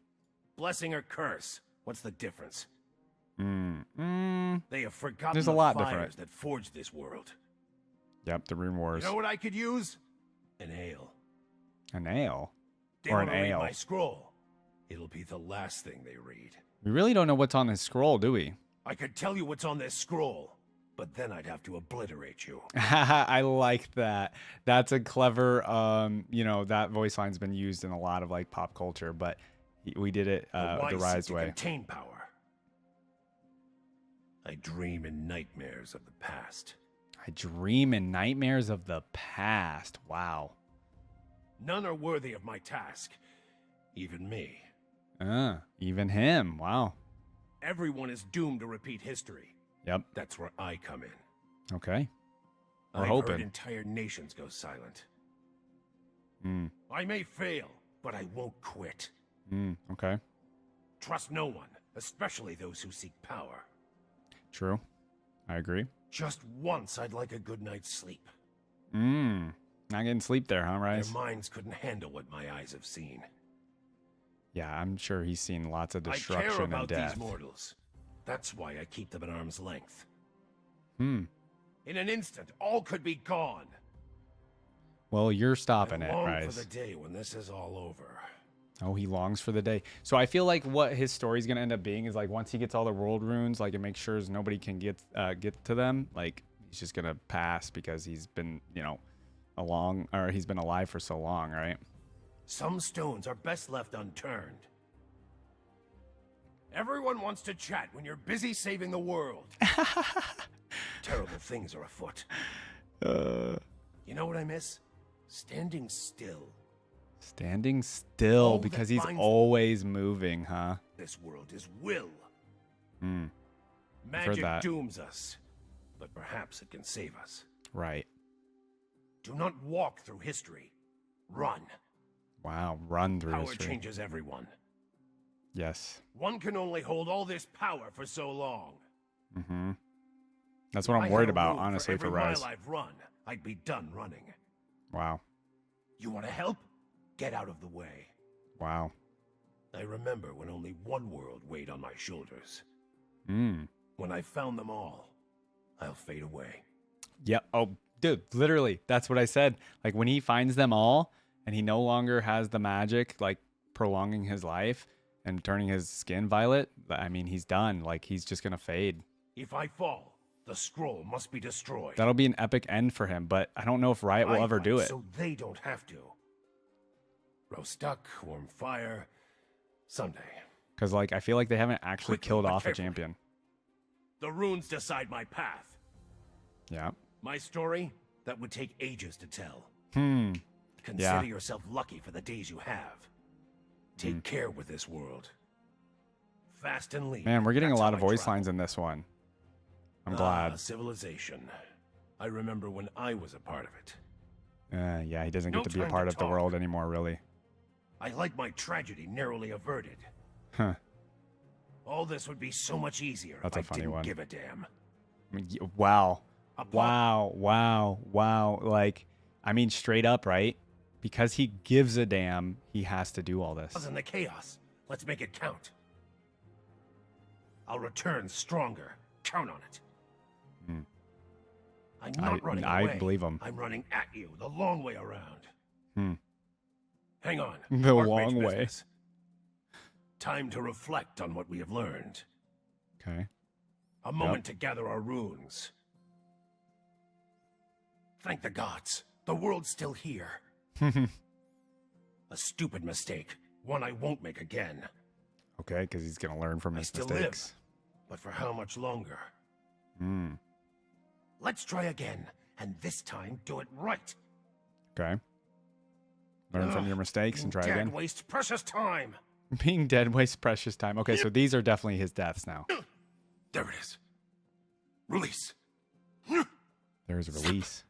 Blessing or curse, what's the difference? They have forgotten There's a lot fires different. that forged this world. Yep, the Rune Wars. You know what I could use? An ale. A nail? They Or an wanna read ale? my scroll. It'll be the last thing they read. We really don't know what's on this scroll, do we? I could tell you what's on this scroll, but then I'd have to obliterate you. I like that. That's a clever, you know, that voice line's been used in a lot of like pop culture, but we did it the Ryze to way. contain power. I dream in nightmares of the past. I dream in nightmares of the past. Wow. None are worthy of my task, even me. Even him. Wow. Everyone is doomed to repeat history. Yep. That's where I come in. Okay. We're I've hoping. heard entire nations go silent. Mm. I may fail, but I won't quit. Okay. Trust no one, especially those who seek power. True. I agree. Just once I'd like a good night's sleep. Not getting sleep there, huh, Their Ryze? minds couldn't handle what my eyes have seen. Yeah, I'm sure he's seen lots of I care destruction and about death. these mortals. That's why I keep them at arm's length. In an instant, all could be gone. Well, you're stopping I it, long Ryze. for the day when this is all over. Oh, he longs for the day. So I feel like what his story's gonna end up being is like once he gets all the world runes, like it makes sure nobody can get to them. Like he's just gonna pass because he's been, you know, he's been alive for so long, right? Some stones are best left unturned. Everyone wants to chat when you're busy saving the world. Terrible things are afoot. You know what I miss? Standing still. Standing still All that because he's binds- always moving, huh? This world is will. heard Magic that. dooms us, but perhaps it can save us. Right. Do not walk through history. Run. Wow. Run through Power history. changes everyone. Yes. One can only hold all this power for so long. That's what I'm If I worried had a about, rule honestly, for every Ryze. mile I've run, I'd be done running. Wow. You want to help? Get out of the way. Wow. I remember when only one world weighed on my shoulders. When I found them all, I'll fade away. Yep. Oh, dude, literally, that's what I said. Like when he finds them all and he no longer has the magic, like prolonging his life and turning his skin violet, I mean, he's done. Like he's just going to fade. If I fall, the scroll must be destroyed. That'll be an epic end for him, but I don't know if Riot will I ever fight do it. so they don't have to. Roast duck, warm fire, someday. Because, like, I feel like they haven't actually Quickly, killed but off a carefully. champion. The runes decide my path. Yeah. My story, that would take ages to tell. Yeah. Consider yourself lucky for the days you have. Take care with this world. Fast and lean. Man, we're getting That's a lot how of I voice travel. lines in this one. I'm Ah, glad. civilization. I remember when I was a part of it. Yeah, he doesn't No get to be a time part to of the talk. world anymore, really. I like my tragedy narrowly averted. Huh. All this would be so much easier That's if a I funny didn't one. give a damn. I mean, wow. Apart- Wow. Like, I mean, straight up, right? Because he gives a damn, he has to do all this. In the chaos, let's make it count. I'll return stronger. Count on it. I'm not running away. I believe him. I'm running at you the long way around. Hang on. The Archmage long way. business. Time to reflect on what we have learned. Okay. A moment to gather our runes. Thank the gods. The world's still here. A stupid mistake. One I won't make again. Okay, because he's going to learn from I his still mistakes. live. But for how much longer? Let's try again. And this time, do it right. Okay. Learn from your mistakes and try Dead again. waste precious time. Being dead wastes precious time. Okay, so these are definitely his deaths now. There it is. Release. There's a release.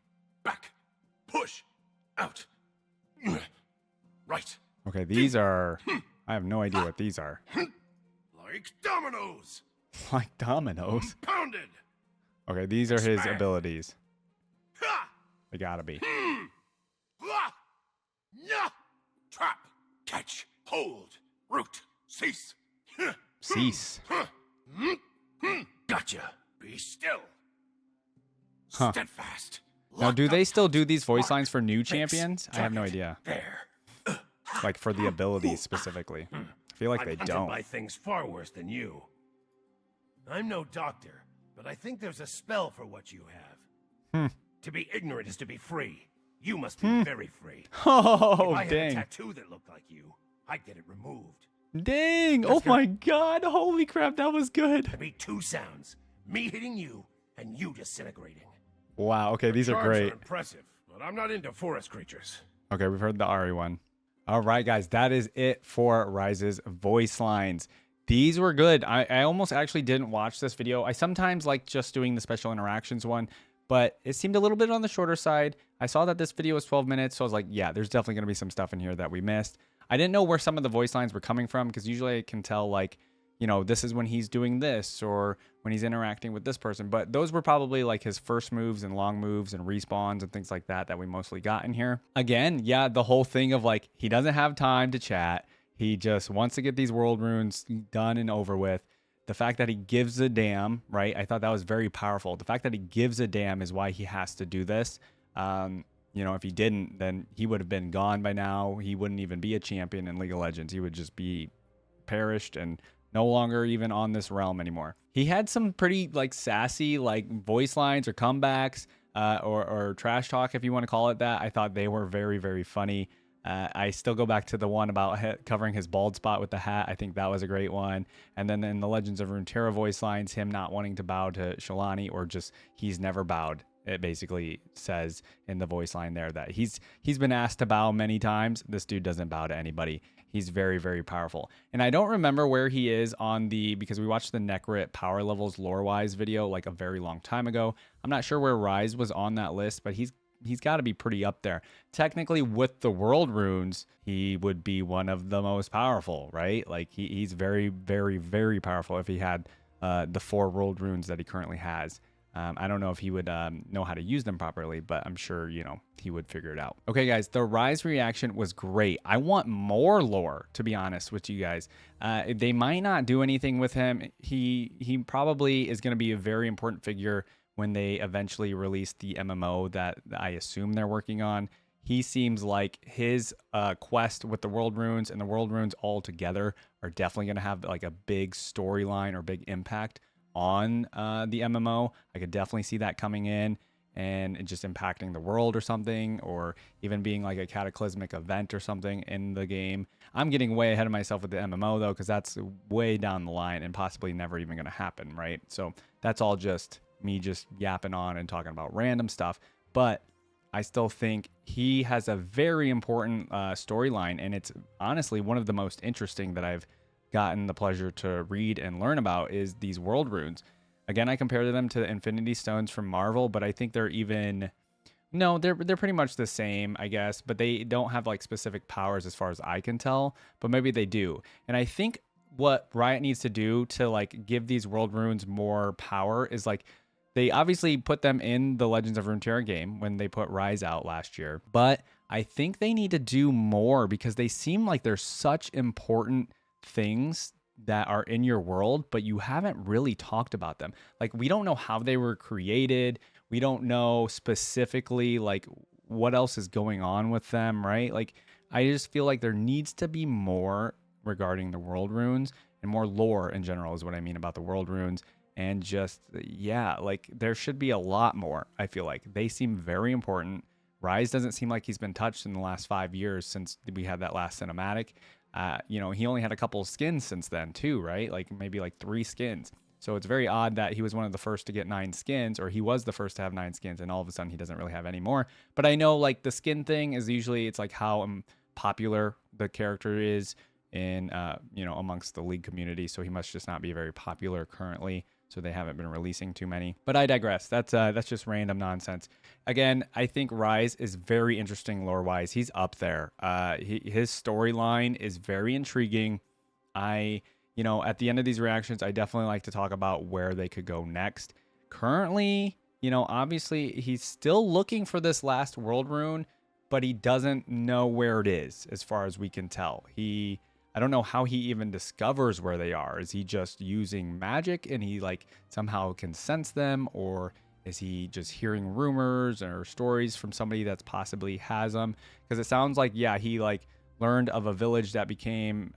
Back. Push. Out. Right. Okay, these are... I have no idea what these are. Like dominoes. Like dominoes? Pounded. Okay, these are his Smack. abilities. Ha! They gotta be. Blah! Nya! Trap. Catch. Hold. Root. Cease. Cease. Gotcha. Be still. Huh. Steadfast. Now, do they Locked still up. do these voice Mark. lines for new Fix. champions? I have no Target. idea. There. Like, for the abilities specifically. I feel like I'm they hunted don't. by things far worse than you. I'm no doctor, but I think there's a spell for what you have. To be ignorant is to be free. You must be very free. Oh, if I had a dang. tattoo that looked like you, I'd get it removed. Dang. Oh, my God. Holy crap. That was good. There'd be two sounds: me hitting you and you disintegrating. Wow. Okay, these are Charms great. impressive, but I'm not into forest creatures. Okay, we've heard the Ari one. All right, guys, that is it for Ryze's voice lines. These were good. I almost actually didn't watch this video. I sometimes like just doing the special interactions one, but it seemed a little bit on the shorter side. I saw that this video was 12 minutes, so I was like, yeah, there's definitely going to be some stuff in here that we missed. I didn't know where some of the voice lines were coming from, because usually I can tell, like, you know, this is when he's doing this or when he's interacting with this person. But those were probably like his first moves and long moves and respawns and things like that we mostly got in here. Again, yeah, the whole thing of like, he doesn't have time to chat. He just wants to get these world runes done and over with. The fact that he gives a damn, right? I thought that was very powerful. The fact that he gives a damn is why he has to do this. You know, if he didn't, then he would have been gone by now. He wouldn't even be a champion in League of Legends. He would just be perished and no longer even on this realm anymore. He had some pretty like sassy like voice lines or comebacks or trash talk, if you want to call it that. I thought they were very, very funny. I still go back to the one about covering his bald spot with the hat. I think that was a great one. And then in the Legends of Runeterra voice lines, him not wanting to bow to Shalani, or just he's never bowed. It basically says in the voice line there that he's been asked to bow many times. This dude doesn't bow to anybody. He's very, very powerful. And I don't remember where he is on the, because we watched the Necrit power levels lore-wise video like a very long time ago. I'm not sure where Ryze was on that list, but he's got to be pretty up there. Technically, with the world runes, he would be one of the most powerful, right? Like he's very, very, very powerful if he had the 4 world runes that he currently has. I don't know if he would know how to use them properly, but I'm sure, you know, he would figure it out. Okay, guys, the Ryze reaction was great. I want more lore, to be honest with you guys. They might not do anything with him. He probably is going to be a very important figure when they eventually release the MMO that I assume they're working on. He seems like his quest with the world runes and the world runes all together are definitely going to have like a big storyline or big impact on the MMO. I could definitely see that coming in and just impacting the world or something, or even being like a cataclysmic event or something in the game. I'm getting way ahead of myself with the MMO though, because that's way down the line and possibly never even going to happen, right? So that's all just me just yapping on and talking about random stuff. But I still think he has a very important storyline, and it's honestly one of the most interesting that I've gotten the pleasure to read and learn about is these world runes. Again, I compared them to the Infinity Stones from Marvel, but I think they're even... No, they're pretty much the same, I guess, but they don't have like specific powers as far as I can tell, but maybe they do. And I think what Riot needs to do to like give these world runes more power is like, they obviously put them in the Legends of Runeterra game when they put Ryze out last year, but I think they need to do more because they seem like they're such important things that are in your world, but you haven't really talked about them. Like, we don't know how they were created. We don't know specifically like what else is going on with them, right? Like, I just feel like there needs to be more regarding the world runes and more lore in general is what I mean about the world runes. And just, yeah, like there should be a lot more. I feel like they seem very important. Ryze doesn't seem like he's been touched in the last 5 years since we had that last cinematic. You know, he only had a couple of skins since then too, right? Like maybe like 3 skins. So it's very odd that he was one of the first to get 9 skins, or he was the first to have 9 skins, and all of a sudden he doesn't really have any more. But I know like the skin thing is usually, it's like how popular the character is in, you know, amongst the League community. So he must just not be very popular currently. so they haven't been releasing too many. But I digress. That's just random nonsense. Again, I think Ryze is very interesting lore-wise. He's up there. His storyline is very intriguing. You know, at the end of these reactions, I definitely like to talk about where they could go next. Currently, you know, obviously he's still looking for this last world rune, but he doesn't know where it is as far as we can tell. I don't know how he even discovers where they are. Is he just using magic and he like somehow can sense them, or is he just hearing rumors or stories from somebody that's possibly has them? Because it sounds like, yeah, he like learned of a village that became,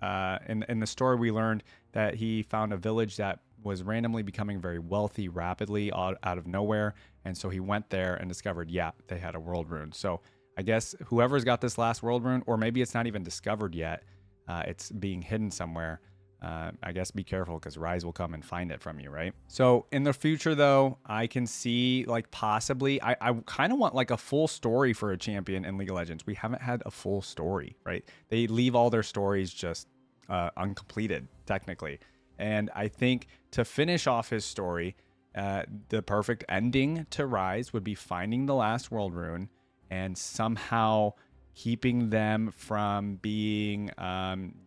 in the story we learned that he found a village that was randomly becoming very wealthy rapidly out of nowhere. And so he went there and discovered, yeah, they had a world rune. So I guess whoever's got this last world rune, or maybe it's not even discovered yet, it's being hidden somewhere. I guess be careful, because Ryze will come and find it from you, right? So in the future, though, I can see like possibly, I kind of want like a full story for a champion in League of Legends. We haven't had a full story, right? They leave all their stories just uncompleted, technically. And I think to finish off his story, the perfect ending to Ryze would be finding the last world rune and somehow keeping them from being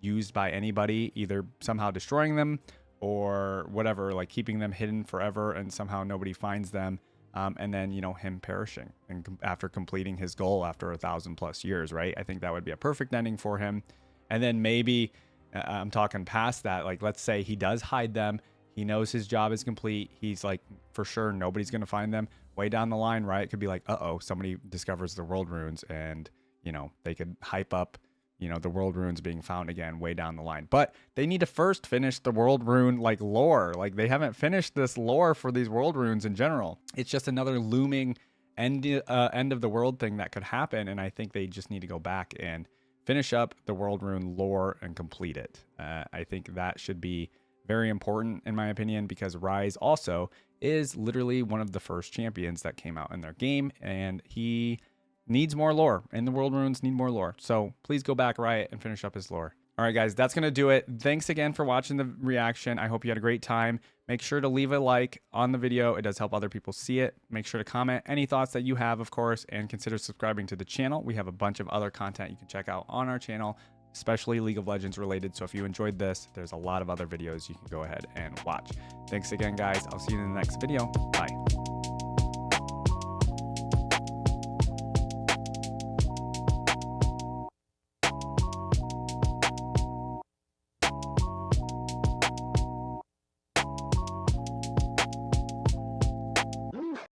used by anybody, either somehow destroying them or whatever, like keeping them hidden forever and somehow nobody finds them. And then, you know, him perishing and after completing his goal after 1,000+ years, right? I think that would be a perfect ending for him. And then maybe I'm talking past that, like, let's say he does hide them. He knows his job is complete. He's like, for sure, nobody's going to find them. Way down the line, Riot could be like, uh-oh, somebody discovers the world runes, and you know, they could hype up, you know, the world runes being found again way down the line. But they need to first finish the world rune like lore. Like they haven't finished this lore for these world runes in general. It's just another looming end of the world thing that could happen. And I think they just need to go back and finish up the world rune lore and complete it. I think that should be very important in my opinion, because Ryze also is literally one of the first champions that came out in their game, and he needs more lore, and the world runes need more lore. So please go back, Riot, and finish up his lore. All right, guys, that's going to do it. Thanks again for watching the reaction. I hope you had a great time. Make sure to leave a like on the video. It does help other people see it. Make sure to comment any thoughts that you have, of course, and consider subscribing to the channel. We have a bunch of other content you can check out on our channel, especially League of Legends related. So if you enjoyed this, there's a lot of other videos you can go ahead and watch. Thanks again, guys. I'll see you in the next video. Bye.